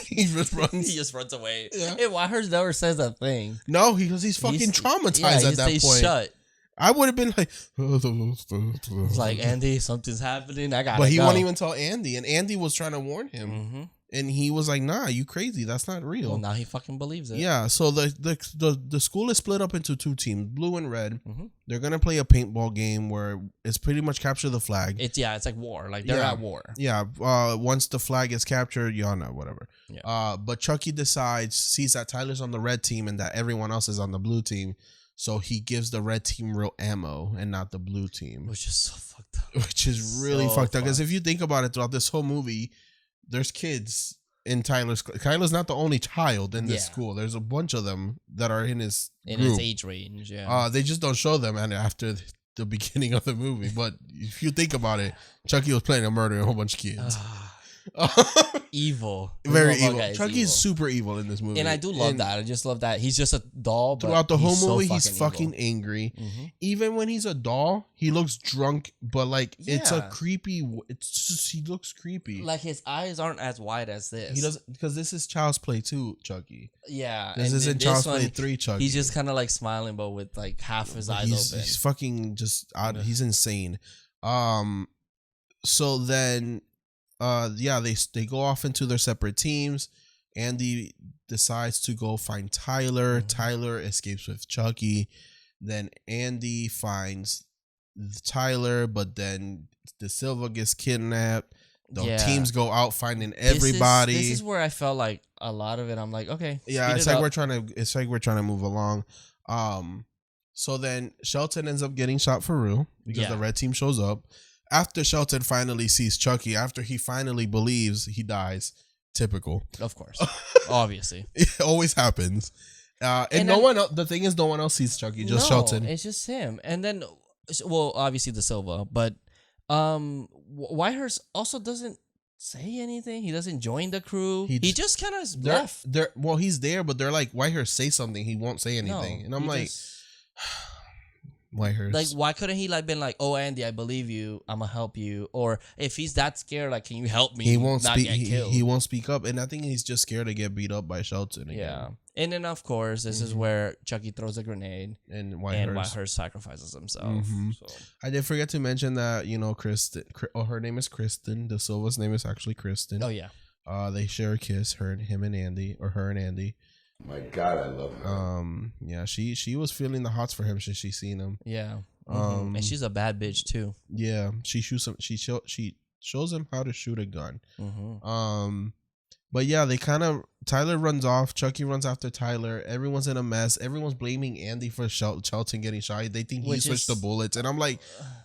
He just runs. He just runs away. Yeah. Hey, Whitehurst never says a thing. No, because he's fucking traumatized at that point. Shut. I would have been like, it's like, Andy, something's happening. I gotta But he go. won't even tell Andy, and Andy was trying to warn him, and he was like, "Nah, you crazy? That's not real." Well, now he fucking believes it. Yeah. So the school is split up into two teams, blue and red. They're gonna play a paintball game where it's pretty much capture the flag. It's like war. Like they're at war. Yeah. Once the flag is captured, whatever. Yeah. But Chucky sees that Tyler's on the red team and that everyone else is on the blue team. So he gives the red team real ammo and not the blue team. Which is so fucked up. Which is really fucked up. Because if you think about it, throughout this whole movie, there's kids in Tyler's. Tyler's not the only child in this school. There's a bunch of them that are in his age range. Yeah. They just don't show them after the beginning of the movie. But if you think about it, Chucky was planning to murder a whole bunch of kids. Evil. Very evil. Chucky's super evil in this movie. And I do love that. I just love that. He's just a doll. But throughout the whole movie, so he's fucking angry. Even when he's a doll, he looks drunk, but like it's a creepy. It's just he looks creepy. Like his eyes aren't as wide as this. He doesn't, because this is Child's Play 2, Chucky. Yeah, this isn't Child's Play 3, Chucky. He's just kind of like smiling, but with like half his eyes open. He's fucking just out. He's insane. So then, they go off into their separate teams, Andy decides to go find Tyler. Tyler escapes with Chucky. Then Andy finds Tyler, but then De Silva gets kidnapped. The teams go out finding everybody. This is where I felt like a lot of it. I'm like, okay, yeah, it's like we're trying to move along. So then Shelton ends up getting shot for real because the red team shows up. After Shelton finally sees Chucky, after he finally believes, he dies. Typical. Of course. Obviously. It always happens. And no one else, the thing is, no one else sees Chucky, just Shelton. It's just him. And then, well, obviously De Silva, but Whitehurst also doesn't say anything. He doesn't join the crew. He just kind of left. Well, he's there, but they're like, Whitehurst, say something. He won't say anything. And I'm like, Whitehurst. Like, why couldn't he like been like, oh, Andy, I believe you. I'm gonna help you. Or if he's that scared, like, can you help me? He won't not speak. Get killed? He won't speak up, and I think he's just scared to get beat up by Shelton again. Yeah, and then of course this is where Chucky throws a grenade, and Whitehurst sacrifices himself. So. I did forget to mention that Kristen. Her name is Kristen. De Silva's name is actually Kristen. Oh yeah. They share a kiss. Her and Andy. My God, I love her. Yeah, she was feeling the hots for him since she seen him. Yeah. And she's a bad bitch too. Yeah, she shoots him. She shows him how to shoot a gun. But yeah, Tyler runs off. Chucky runs after Tyler. Everyone's in a mess. Everyone's blaming Andy for Shelton getting shot. They think he switched the bullets, and I'm like,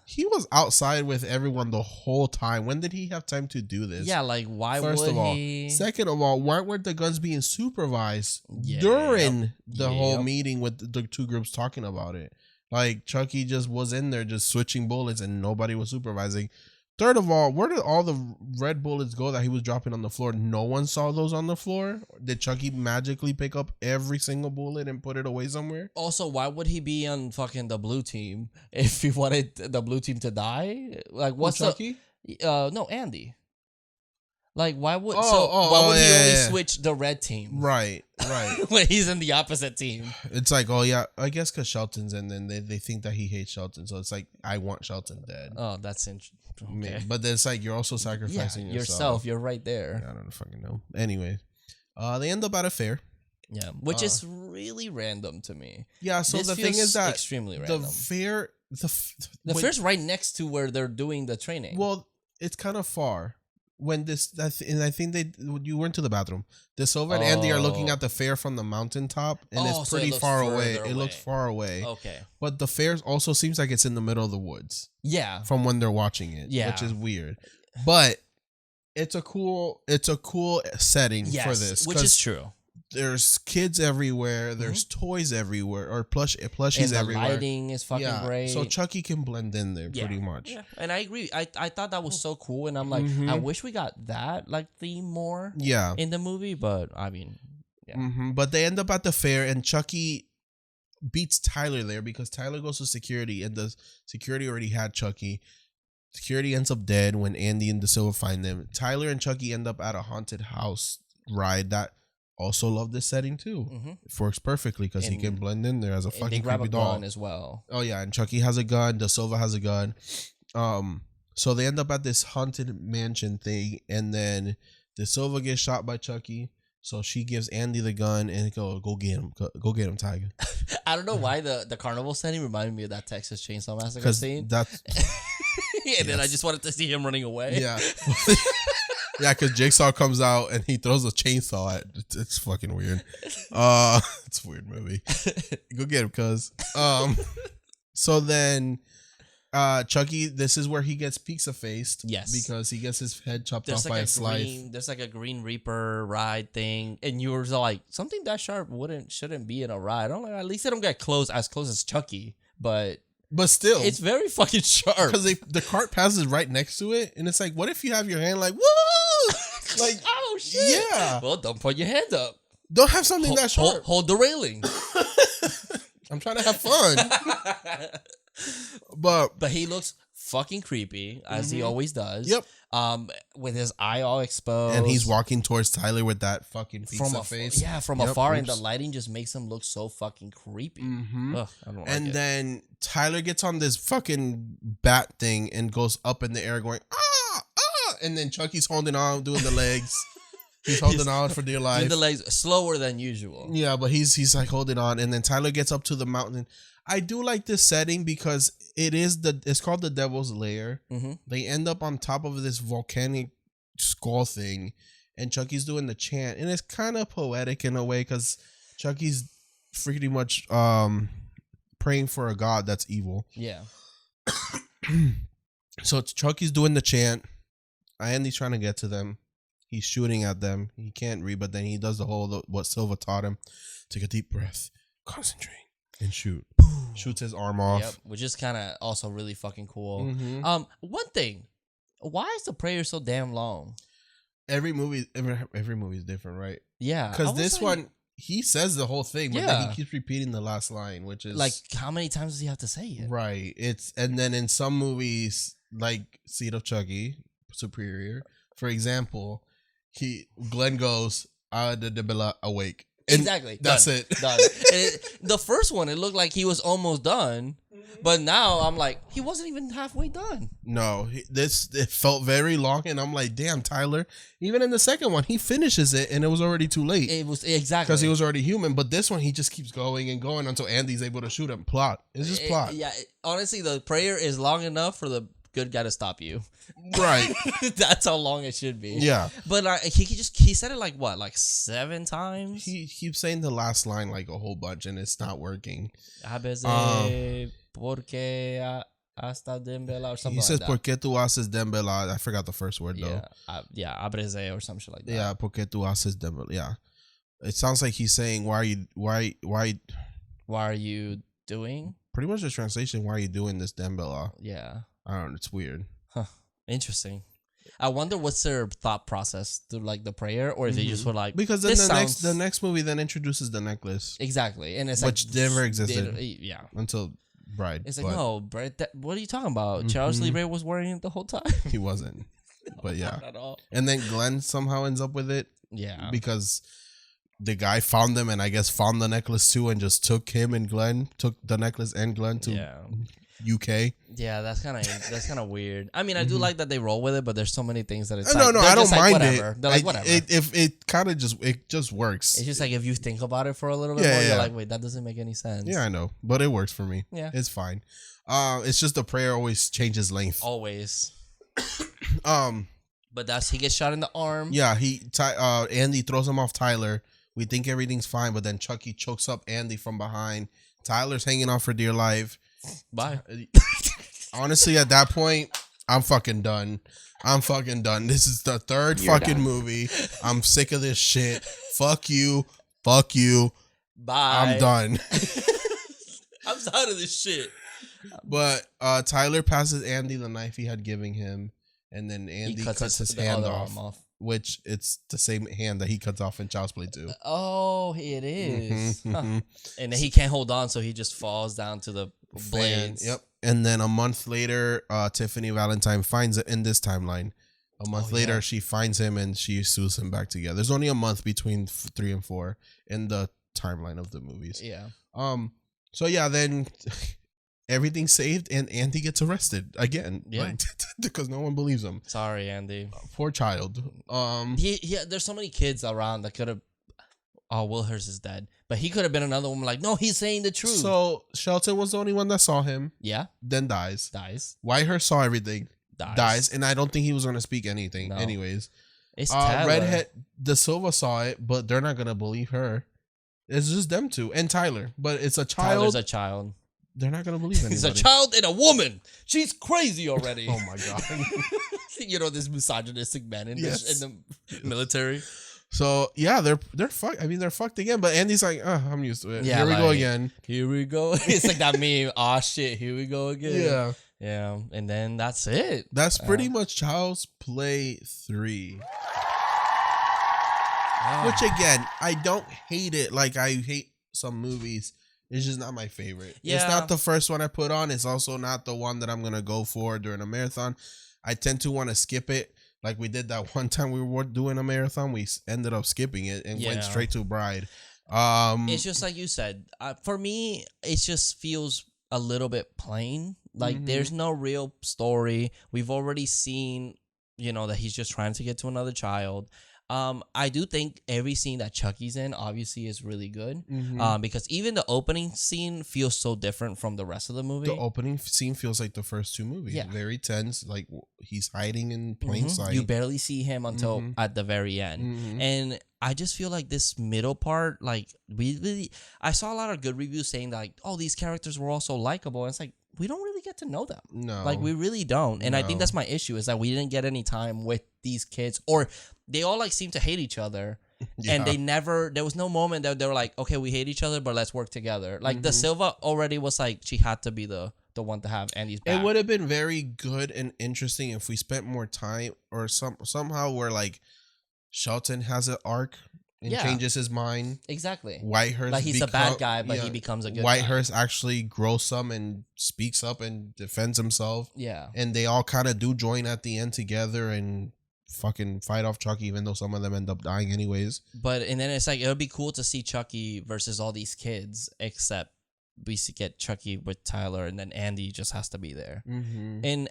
he was outside with everyone the whole time. When did he have time to do this? Yeah, like why First would of all, he? Second of all, why weren't the guns being supervised during the whole meeting with the two groups talking about it? Like, Chucky just was in there just switching bullets and nobody was supervising. Third of all, where did all the red bullets go that he was dropping on the floor? No one saw those on the floor? Did Chucky magically pick up every single bullet and put it away somewhere? Also, why would he be on fucking the blue team if he wanted the blue team to die? Like, what's Chucky? No, Andy. Like, why would he only switch the red team? Right. When he's in the opposite team. It's like, oh yeah, I guess because Shelton's in, and they think that he hates Shelton, so it's like, I want Shelton dead. Oh, that's interesting. Okay. But then it's like, you're also sacrificing yourself. You're right there. I don't fucking know. Anyway, they end up at a fair. Yeah, which is really random to me. Yeah, so the thing is that extremely random. The fair, the fair's right next to where they're doing the training. Well, it's kind of far. When and I think you went to the bathroom. De Silva and Andy are looking at the fair from the mountaintop, and it's pretty far away. It looks far away. Okay. But the fair also seems like it's in the middle of the woods. Yeah. From when they're watching it. Yeah. Which is weird. But it's a cool setting for this. Which is true. There's kids everywhere. There's toys everywhere, or plushies and everywhere. The lighting is fucking great. So Chucky can blend in there pretty much. Yeah, and I agree. I thought that was so cool, and I'm like, I wish we got that like theme more. Yeah. In the movie, but I mean, But they end up at the fair, and Chucky beats Tyler there because Tyler goes to security, and the security already had Chucky. Security ends up dead when Andy and De Silva find them. Tyler and Chucky end up at a haunted house ride that. Also love this setting too. It works perfectly because he can blend in there as a fucking creepy doll gun as well. Oh yeah, and Chucky has a gun. De Silva has a gun. So they end up at this haunted mansion thing, and then De Silva gets shot by Chucky. So she gives Andy the gun and go get him, Tiger. I don't know why the carnival setting reminded me of that Texas Chainsaw Massacre scene. That's then I just wanted to see him running away. Yeah. Yeah, because Jigsaw comes out and he throws a chainsaw at it's fucking weird. It's a weird movie. Go get him, cuz. So then Chucky, this is where he gets pizza faced. Yes. Because he gets his head chopped off by a slice. There's like a Green Reaper ride thing. And you were like, something that sharp shouldn't be in a ride. I'm like, at least they don't get as close as Chucky. But still, it's very fucking sharp. Because the cart passes right next to it. And it's like, what if you have your hand like, woo! Like, oh shit. Yeah. Well, don't put your hand up. Don't have something that sharp. Hold the railing. I'm trying to have fun. But he looks fucking creepy, as he always does. Yep. With his eye all exposed. And he's walking towards Tyler with that fucking pizza face. Yeah, from afar, and the lighting just makes him look so fucking creepy. Ugh, I don't like it. Then Tyler gets on this fucking bat thing and goes up in the air going, ah! And then Chucky's holding on, doing the legs. He's holding on for dear life. The legs slower than usual. Yeah, but he's like holding on, and then Tyler gets up to the mountain. I do like this setting because it's called the Devil's Lair. Mm-hmm. They end up on top of this volcanic skull thing, and Chucky's doing the chant, and it's kind of poetic in a way because Chucky's pretty much praying for a god that's evil. Yeah. So Chucky's doing the chant. Andy's trying to get to them. He's shooting at them. He can't read, but then he does the whole what Silva taught him: take a deep breath, concentrate, and shoot. Shoots his arm off. Yep, which is kind of also really fucking cool. Mm-hmm. One thing, why is the prayer so damn long? Every movie is different, right? Yeah, because this one he says the whole thing, but then he keeps repeating the last line, which is like, how many times does he have to say it? Right. And then in some movies, like Seed of Chucky, Superior, for example, Glenn goes, awake. And exactly. That's done. it. Done. The first one, it looked like he was almost done, but now I'm like, he wasn't even halfway done. No, it felt very long, and I'm like, damn, Tyler. Even in the second one, he finishes it, and it was already too late. It was exactly because he was already human. But this one, he just keeps going and going until Andy's able to shoot him. Plot. It's just plot. Yeah. Honestly, the prayer is long enough for the good guy to stop you. Right. That's how long it should be. Yeah. But he said it like 7 times. He keeps saying the last line like a whole bunch, and it's not working. Porque hasta Dembela or something. He says, like that. "Porque tú haces Dembela?" I forgot the first word though. Yeah, abreze or some shit like that. Yeah, porque tú haces Dembela. Yeah, it sounds like he's saying, why are you doing? Pretty much the translation. Why are you doing this Dembela? Yeah, I don't know. It's weird. Huh. Interesting. I wonder what's their thought process through like the prayer, or if they just were like, because then the next movie then introduces the necklace, exactly, and it's which never existed. Yeah, until Bride. It's like, no, Bride. What are you talking about? Charles Lee Ray was wearing it the whole time. He wasn't, but yeah. Not at all. And then Glenn somehow ends up with it. Yeah, because the guy found them and I guess found the necklace too, and just took him and Glenn, took the necklace and Glenn to UK. Yeah, that's kind of weird. I mean, I do like that they roll with it, but there's so many things that it's no, I don't mind whatever. it. They're like, whatever. It just works. It's just like if you think about it for a little bit more, you're like, wait, that doesn't make any sense. Yeah, I know, but it works for me. Yeah, it's fine. It's just the prayer always changes length. Always. But he gets shot in the arm. Yeah, Andy throws him off Tyler. We think everything's fine, but then Chucky chokes up Andy from behind. Tyler's hanging on for dear life. Bye. Honestly, at that point, I'm fucking done. This is the third movie. I'm sick of this shit. Fuck you. Bye. I'm done. I'm tired of this shit. But Tyler passes Andy the knife he had given him, and then Andy cuts his hand off. Which it's the same hand that he cuts off in Child's Play 2. Oh, it is. Mm-hmm. Huh. And then he can't hold on, so he just falls down to the blades. Yep. And then a month later, Tiffany Valentine finds it in this timeline. A month later, she finds him and she sues him back together. There's only a month between 3 and 4 in the timeline of the movies. Yeah. So yeah, then everything's saved and Andy gets arrested again. Yeah. Because no one believes him. Sorry, Andy. Poor child. There's so many kids around that could have. Oh, Will Hurst is dead, but he could have been another one. Like, no, he's saying the truth. So Shelton was the only one that saw him. Yeah. Then dies. Whitehurst saw everything. Dies. And I don't think he was going to speak anything. No. Anyways. It's Redhead De Silva saw it, but they're not going to believe her. It's just them two and Tyler. But it's a child. Tyler's a child. They're not going to believe anybody. He's a child and a woman. She's crazy already. Oh my God. You know, this misogynistic man in the military. So yeah, they're fucked. I mean, they're fucked again. But Andy's like, I'm used to it. Yeah, here we go again. Here we go. It's like that meme. Oh shit, here we go again. Yeah. Yeah. And then that's it. That's pretty much Child's Play 3. Which again, I don't hate it like I hate some movies. It's just not my favorite. Yeah. It's not the first one I put on. It's also not the one that I'm going to go for during a marathon. I tend to want to skip it. Like we did that one time we were doing a marathon. We ended up skipping it and went straight to Bride. It's just like you said. For me, it just feels a little bit plain. Like there's no real story. We've already seen, that he's just trying to get to another child. I do think every scene that Chucky's in obviously is really good. Mm-hmm. Because even the opening scene feels so different from the rest of the movie. The opening scene feels like the first two movies. Yeah. Very tense. Like he's hiding in plain sight. You barely see him until at the very end. Mhm. And I just feel like this middle part, like I saw a lot of good reviews saying that, like, oh, these characters were also likable. And it's like, we don't really get to know them. No. Like, we really don't. And I think No. that's my issue, is that we didn't get any time with these kids, or they all like seem to hate each other. Yeah. And there was no moment that they were like, okay, we hate each other, but let's work together. Like the Silva already was like, she had to be the one to have Andy's back. It would have been very good and interesting if we spent more time, or somehow where like Shelton has an arc and Yeah. changes his mind. Exactly. Whitehurst, Like he's a bad guy, but he becomes a good guy. Whitehurst actually grows some and speaks up and defends himself. Yeah. And they all kind of do join at the end together and fucking fight off Chucky, even though some of them end up dying anyways. And then it's like, it would be cool to see Chucky versus all these kids, except we get Chucky with Tyler, and then Andy just has to be there. Mm-hmm. And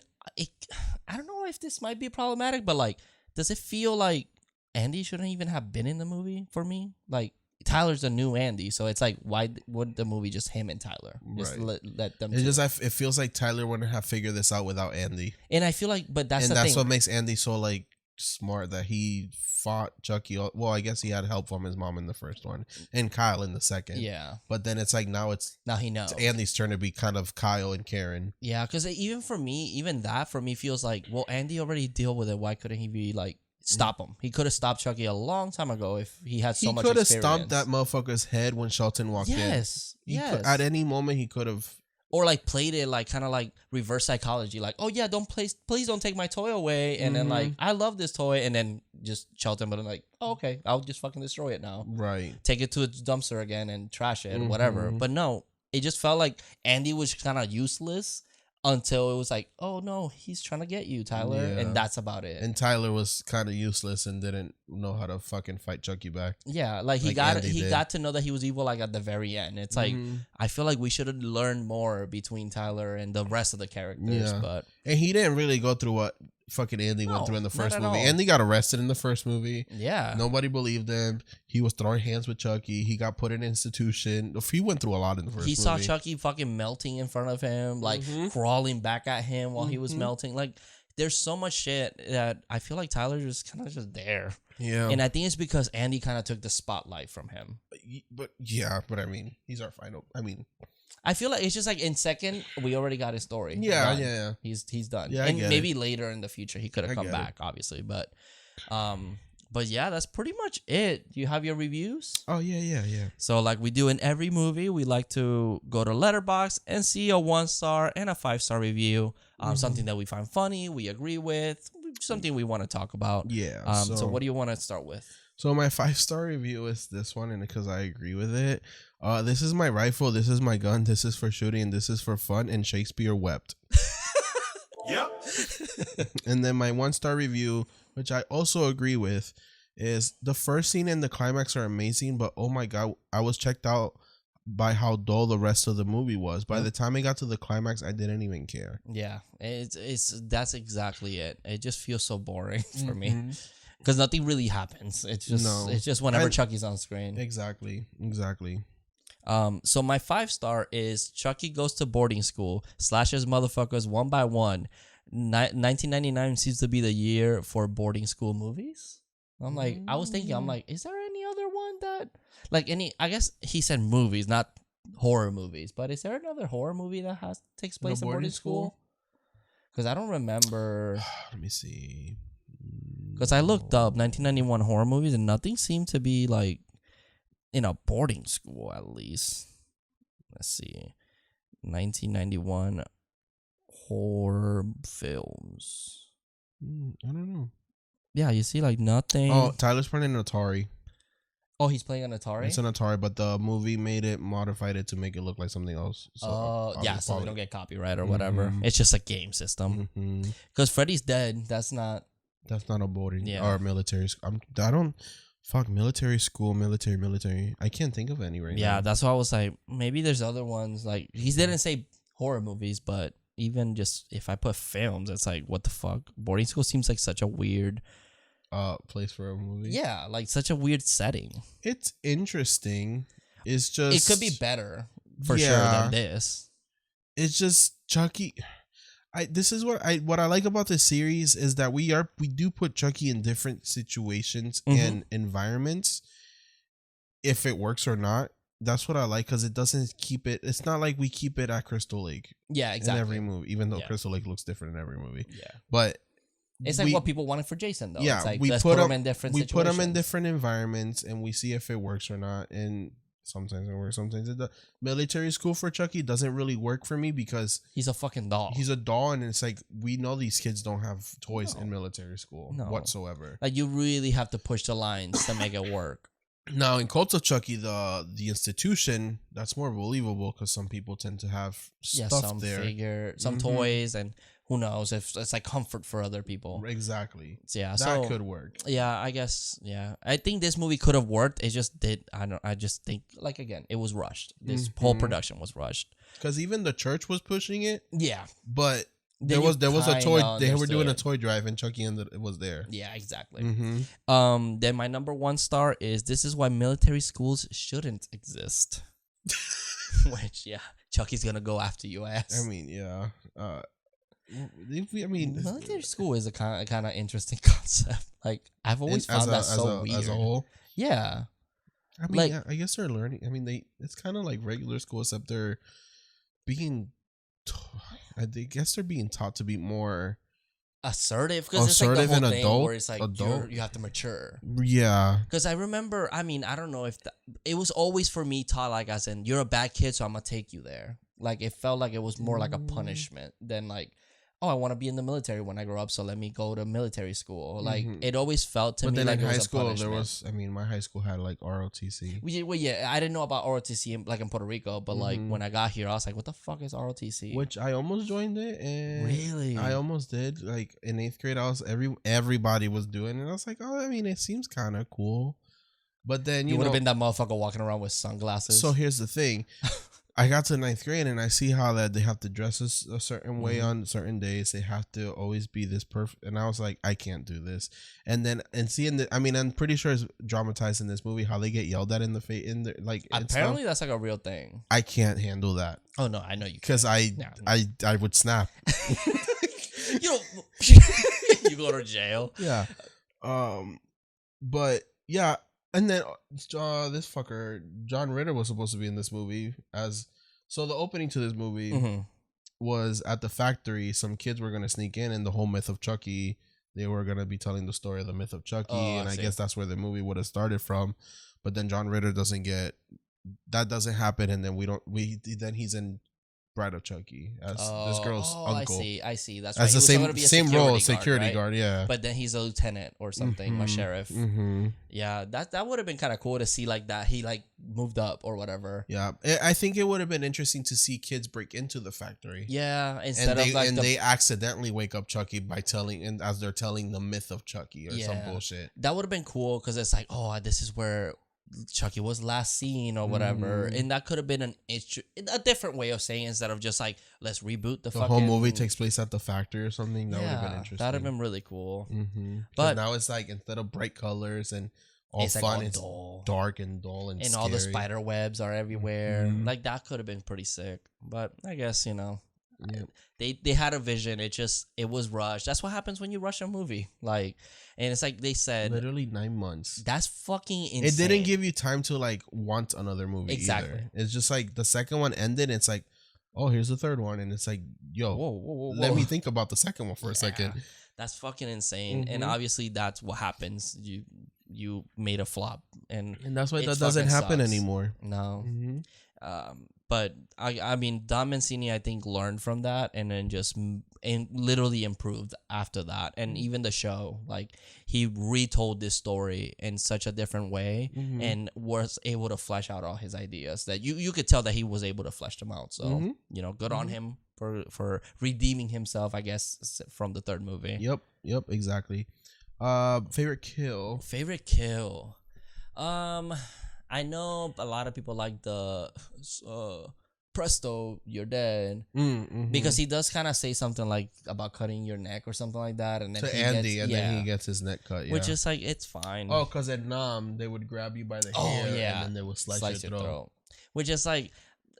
I don't know if this might be problematic, but like, does it feel like Andy shouldn't even have been in the movie for me? Like, Tyler's the new Andy, so it's like, why would the movie just him and Tyler? Just Right. let them. It's just it feels like Tyler wouldn't have figured this out without Andy, And I feel like, but that's and the that's thing. what makes Andy so like smart, that he fought Chucky. Well, I guess he had help from his mom in the first one and Kyle in the second. Yeah. But then it's like now it's Now he knows. Andy's turn to be kind of Kyle and Karen. Yeah, because even that for me feels like, well, Andy already deal with it. Why couldn't he be like, stop him? He could have stopped Chucky a long time ago if he had so He much could have experience. stomped that motherfucker's head when Shelton walked in. Yes. Could, at any moment he could have. Or like played it like kind of like reverse psychology, like, oh yeah, please don't take my toy away, and then like, I love this toy, and then just Shelton, but I'm like, oh, okay, I'll just fucking destroy it now, Right. take it to its dumpster again and trash it, whatever. But no, it just felt like Andy was kind of useless until it was like, oh no, he's trying to get you, Tyler, Yeah. and that's about it. And Tyler was kind of useless and didn't know how to fucking fight Chucky back. Yeah, like he Andy did. got to know that he was evil like at the very end. It's like, I feel like we should have learned more between Tyler and the rest of the characters, Yeah. but And he didn't really go through what fucking Andy went No, through in the not first at movie. all. Andy got arrested in the first movie. yeah. Nobody believed him. He was throwing hands with Chucky. He got put in institution. He went through a lot in the first He movie. saw Chucky fucking melting in front of him, like crawling back at him while he was melting. Like, there's so much shit that I feel like Tyler just kind of just there. Yeah. And I think it's because Andy kind of took the spotlight from him. But I mean, he's our final. I mean, I feel like it's just like in second, we already got his story. Yeah, Done. yeah. He's done. Yeah, I and get maybe later in the future he could have I come get it. back, obviously. But yeah, that's pretty much it. You have your reviews? oh yeah. So like we do in every movie, we like to go to Letterboxd and see a 1-star and a 5-star review. Something that we find funny, we agree with, something we want to talk about. Yeah. So what do you want to start with? So my 5-star review is this one, and because I agree with it. This is my rifle. This is my gun. This is for shooting. This is for fun. And Shakespeare wept. Yep. And then my 1-star review, which I also agree with, is the first scene and the climax are amazing, but oh my god, I was checked out by how dull the rest of the movie was. By the time it got to the climax, I didn't even care. Yeah, that's exactly it. It just feels so boring for me because nothing really happens. It's just whenever Chucky's on screen. Exactly. So my 5-star is Chucky goes to boarding school, slashes motherfuckers one by one. 1999 seems to be the year for boarding school movies. I'm like, I was thinking, I'm like, is there any other one that, like any? I guess he said movies, not horror movies, but is there another horror movie that takes place in boarding school? Because I don't remember. Let me see. Because I looked up 1991 horror movies and nothing seemed to be like in a boarding school, at least. Let's see. 1991 horror films. I don't know. Yeah, you see like nothing. Oh, Tyler's playing an Atari. Oh, he's playing an Atari? It's an Atari, but the movie modified it to make it look like something else. So yeah, so they don't get copyright or whatever. It's just a game system. Because Freddy's dead. That's not a boarding Yeah. or military school. Military school, military. I can't think of any right now. Yeah, that's why I was like, maybe there's other ones. Like, he didn't say horror movies, but even just if I put films, it's like, what the fuck? Boarding school seems like such a weird place for a movie. Yeah, like such a weird setting. It's interesting. It's just It could be better for sure than this. It's just Chucky. This is what I like about this series is that we do put Chucky in different situations and environments. If it works or not, that's what I like because it doesn't keep it. It's not like we keep it at Crystal Lake. Yeah, exactly. In every movie, even though Crystal Lake looks different in every movie. Yeah, but it's like what people wanted for Jason, though. Yeah, it's like, we let's put them in different. We situations. put them in different environments, and we see if it works or not. And sometimes it works, sometimes it does. Military school for Chucky doesn't really work for me because he's a fucking doll. He's a doll, and it's like we know these kids don't have toys in military school whatsoever. Like you really have to push the lines to make it work. Now in Cult of Chucky, the institution, that's more believable because some people tend to have stuff some there, some toys, and who knows if it's like comfort for other people. Exactly. Yeah, that could work. Yeah, I guess. Yeah, I think this movie could have worked. It just did. I just think like again, it was rushed. This whole production was rushed because even the church was pushing it. Yeah, but there was a toy. They were doing a toy drive, and Chucky was there. Yeah, exactly. Then my number 1 star is this is why military schools shouldn't exist. Which Chucky's gonna go after you ass. I mean, yeah. Military school is a kind of interesting concept. Like I've always found that so weird. As a whole, yeah. I mean, I guess they're learning. I mean, it's kind of like regular school, except they're being. I guess they're being taught to be more assertive because it's like the whole and thing adult, where it's like you have to mature. Yeah. Because I remember, I don't know if it was always for me taught like as in you're a bad kid, so I'm gonna take you there. Like it felt like it was more like a punishment than like, oh, I want to be in the military when I grow up, so let me go to military school. Like it always felt to me then like in it was high school a there was. I mean, my high school had like ROTC. Well, yeah, I didn't know about ROTC like in Puerto Rico, but like when I got here, I was like, what the fuck is ROTC? Which I almost joined it, and really, I almost did. Like in 8th grade, everybody was doing it. And I was like, oh, I mean, it seems kind of cool. But then you would have been that motherfucker walking around with sunglasses. So here's the thing. I got to 9th grade and I see how that they have to dress a certain way on certain days. They have to always be this perfect. And I was like, I can't do this. And then seeing I'm pretty sure it's dramatized in this movie how they get yelled at in the face. Like apparently that's like a real thing. I can't handle that. Oh no, I know you because I would snap. You go to jail. Yeah. But yeah. And then this fucker, John Ritter, was supposed to be in this movie so the opening to this movie was at the factory. Some kids were going to sneak in and the whole myth of Chucky, they were going to be telling the story of the myth of Chucky. And I guess that's where the movie would have started from. But then John Ritter doesn't happen. And then then he's in Bride of Chucky as this girl's uncle. I see. That's as right. the same role, security guard, yeah. But then he's a lieutenant or something, a sheriff. Yeah, that would have been kind of cool to see like that. He like moved up or whatever. Yeah, I think it would have been interesting to see kids break into the factory. Yeah, they accidentally wake up Chucky by as they're telling the myth of Chucky or some bullshit. That would have been cool because it's like, oh, this is where Chucky was last seen or whatever, and that could have been a different way of saying it instead of just like let's reboot the whole movie takes place at the factory or something. That would have been interesting. That'd have been really cool. But now it's like instead of bright colors and all it's fun, like all it's dull. Dark and dull and scary. All the spider webs are everywhere. Like that could have been pretty sick. But I guess they had a vision. It was rushed. That's what happens when you rush a movie. Like, and it's like they said, literally 9 months. That's fucking insane. It didn't give you time to like want another movie. Exactly. Either. It's just like the second one ended. It's like, oh, here's the third one, and it's like, yo, whoa. Let me think about the second one for a second. That's fucking insane. And obviously that's what happens. You made a flop, and that's why that doesn't happen anymore. No. But I mean, Don Mancini, I think, learned from that and then just literally improved after that. And even the show, like, he retold this story in such a different way and was able to flesh out all his ideas that you could tell that he was able to flesh them out. So, good on him for redeeming himself, I guess, from the third movie. Yep, exactly. Favorite kill? I know a lot of people like the presto, you're dead. Because he does kind of say something like about cutting your neck or something like that, and then to Andy, then he gets his neck cut. Yeah. Which is like, it's fine. Oh, because at Nam they would grab you by the hair, and then they would slice your throat. Which is like,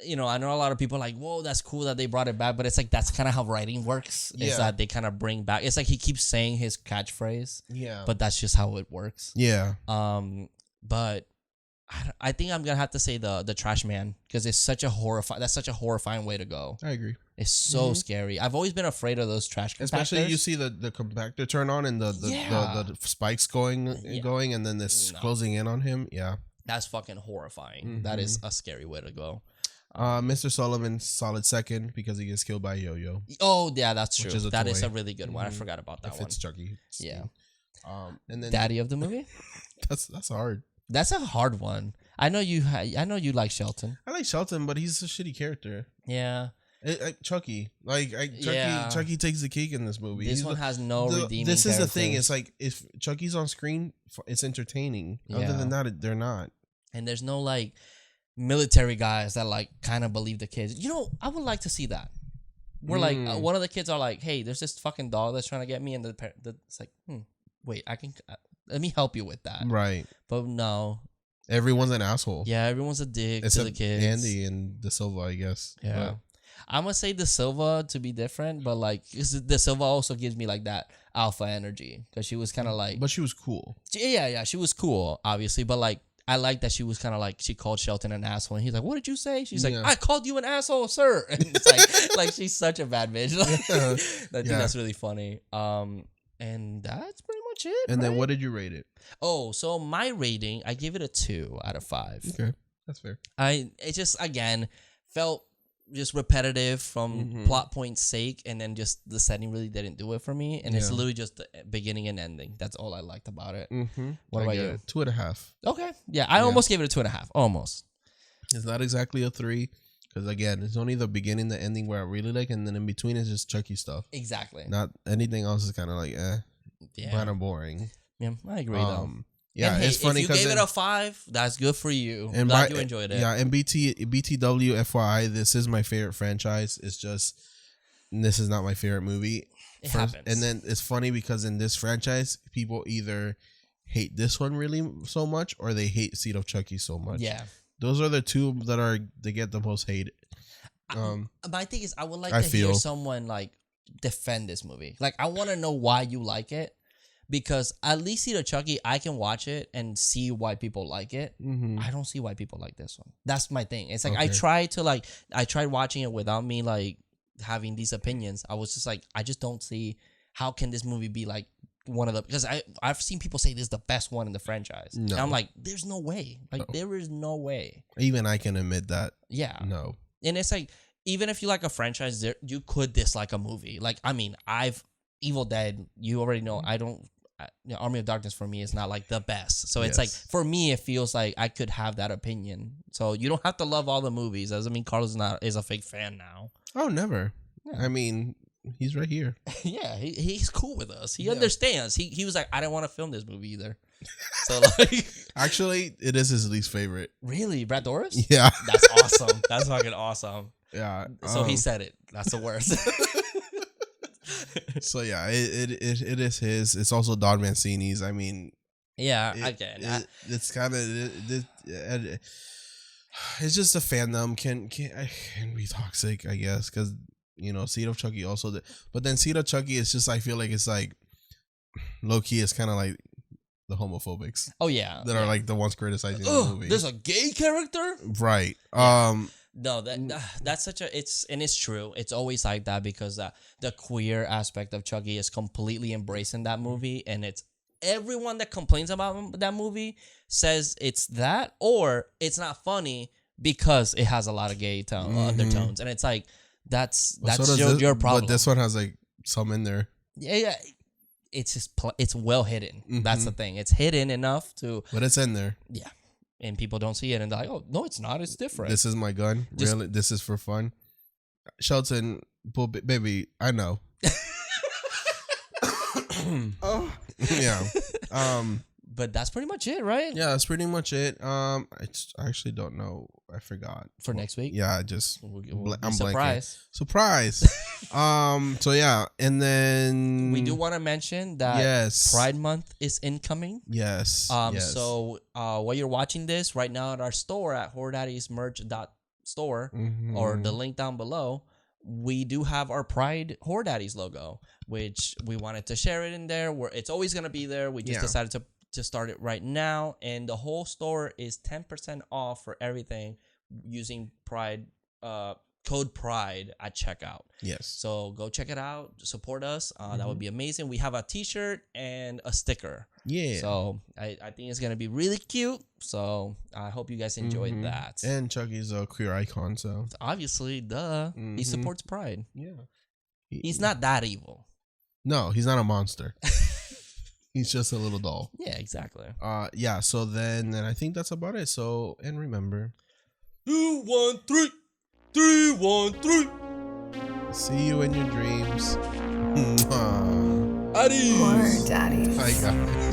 you know, I know a lot of people are like, whoa, that's cool that they brought it back, but it's like that's kind of how writing works. Is that they kind of bring back. It's like he keeps saying his catchphrase. Yeah. But that's just how it works. Yeah. But I think I'm gonna have to say the trash man, because it's such a horrifying way to go. I agree. It's so scary. I've always been afraid of those trash compactors. Especially you see the compactor turn on and the spikes going, and then this closing in on him. Yeah. That's fucking horrifying. That is a scary way to go. Mr. Sullivan, solid second, because he gets killed by Yo-Yo. Oh yeah, that's true. That is a really good one. I forgot about that one. It's Chucky. Yeah. And then Daddy of the movie. That's hard. That's a hard one. I know you like Shelton. I like Shelton, but he's a shitty character. Yeah. Chucky, Chucky takes the cake in this movie. This one has no redeeming. This is the thing. It's like if Chucky's on screen, it's entertaining. Other than that, they're not. And there's no like military guys that like kind of believe the kids. You know, I would like to see that. Where like one of the kids are like, "Hey, there's this fucking dog that's trying to get me," and it's like, wait, I can. Let me help you with that. Right. But no. Everyone's an asshole. Yeah, everyone's a dick to the kids. Andy and De Silva, I guess. Yeah. But I'm going to say De Silva to be different, but like De Silva also gives me like that alpha energy, because she was kind of like. But she was cool. Yeah, she was cool, obviously. But like, I like that she was kind of like, she called Shelton an asshole. And he's like, "What did you say?" She's like, "I called you an asshole, sir." And it's like she's such a bad bitch. I think that's really funny. And that's pretty much it. And then what did you rate it? Oh, so my rating, I give it a 2 out of 5. Okay, that's fair. It just, again, felt just repetitive from plot point's sake, and then just the setting really didn't do it for me. And it's literally just the beginning and ending. That's all I liked about it. What about you? 2.5. Okay. Yeah, I almost gave it a 2.5. Almost. It's not exactly a 3. Because, again, it's only the beginning, the ending where I really like, and then in between is just Chucky stuff. Exactly. Not anything else is kind of like, kind of boring. Yeah, I agree, though. Yeah, and it's funny because if you gave it a 5, that's good for you. And glad you enjoyed it. Yeah, and BTW, FYI, this is my favorite franchise. It's just, this is not my favorite movie. It happens. And then it's funny because in this franchise, people either hate this one really so much, or they hate Seed of Chucky so much. Yeah. Those are the two they get the most hate. My thing is, I would like to hear someone like defend this movie. Like, I want to know why you like it, because at least Seed of Chucky, I can watch it and see why people like it. I don't see why people like this one. That's my thing. It's like I tried watching it without me like having these opinions. I was just like, I just don't see how can this movie be like one of the, because I've seen people say this is the best one in the franchise. No. And I'm like, there's no way. Like, there is no way. Even I can admit that. Yeah. No. And it's like, even if you like a franchise, you could dislike a movie. Like, I mean, Evil Dead, you already know, Army of Darkness for me is not like the best. So it's like, for me, it feels like I could have that opinion. So you don't have to love all the movies. Doesn't mean Carlos is a fake fan now. Oh, never. Yeah. I mean, he's right here. Yeah, he's cool with us. He understands. He was like, I didn't want to film this movie either. So like, actually, it is his least favorite. Really, Brad Dourif? Yeah, that's awesome. That's fucking awesome. Yeah. So he said it. That's the worst. So yeah, it is his. It's also Don Mancini's. I mean, yeah, again, it's kind of it's just a fandom can be toxic, I guess, because Seed of Chucky also but then Seed of Chucky is just, I feel like it's like low key, it's kind of like the homophobics. Oh yeah, that are like the ones criticizing the movie. There's a gay character, right? Yeah. No, that's it's true. It's always like that, because the queer aspect of Chucky is completely embraced in that movie, and it's everyone that complains about that movie says it's that, or it's not funny because it has a lot of gay undertones, and it's like that's your problem. But this one has like some in there. Yeah. It's just it's well hidden. That's the thing. It's hidden enough to. But it's in there. Yeah. And people don't see it, and they're like, "Oh no, it's not. It's different." This is my gun. Really, this is for fun. Shelton, baby, I know. Oh yeah. But that's pretty much it, right? Yeah, that's pretty much it. I actually don't know. I forgot. For next week? Yeah, I just I'm surprised. blanking. Surprise. So yeah, and then We do want to mention that Pride Month is incoming. Yes. So while you're watching this right now at our store at horrordaddysmerch.store or the link down below, we do have our Pride Horror Daddies logo, which we wanted to share it in there. Where it's always gonna be there. We just decided to start it right now, and the whole store is 10% off for everything using Pride code Pride at checkout. Yes. So go check it out. Support us. That would be amazing. We have a T-shirt and a sticker. Yeah. So I think it's gonna be really cute. So I hope you guys enjoyed that. And Chucky's a queer icon, so Obviously, duh. He supports Pride. yeah. He's not that evil. No, he's not a monster. He's just a little doll. Yeah, exactly. Yeah. So then I think that's about it. So and remember, 2, 1, 3, 3, 1, 3. see you in your dreams. Adios. Horror Daddies. I got it.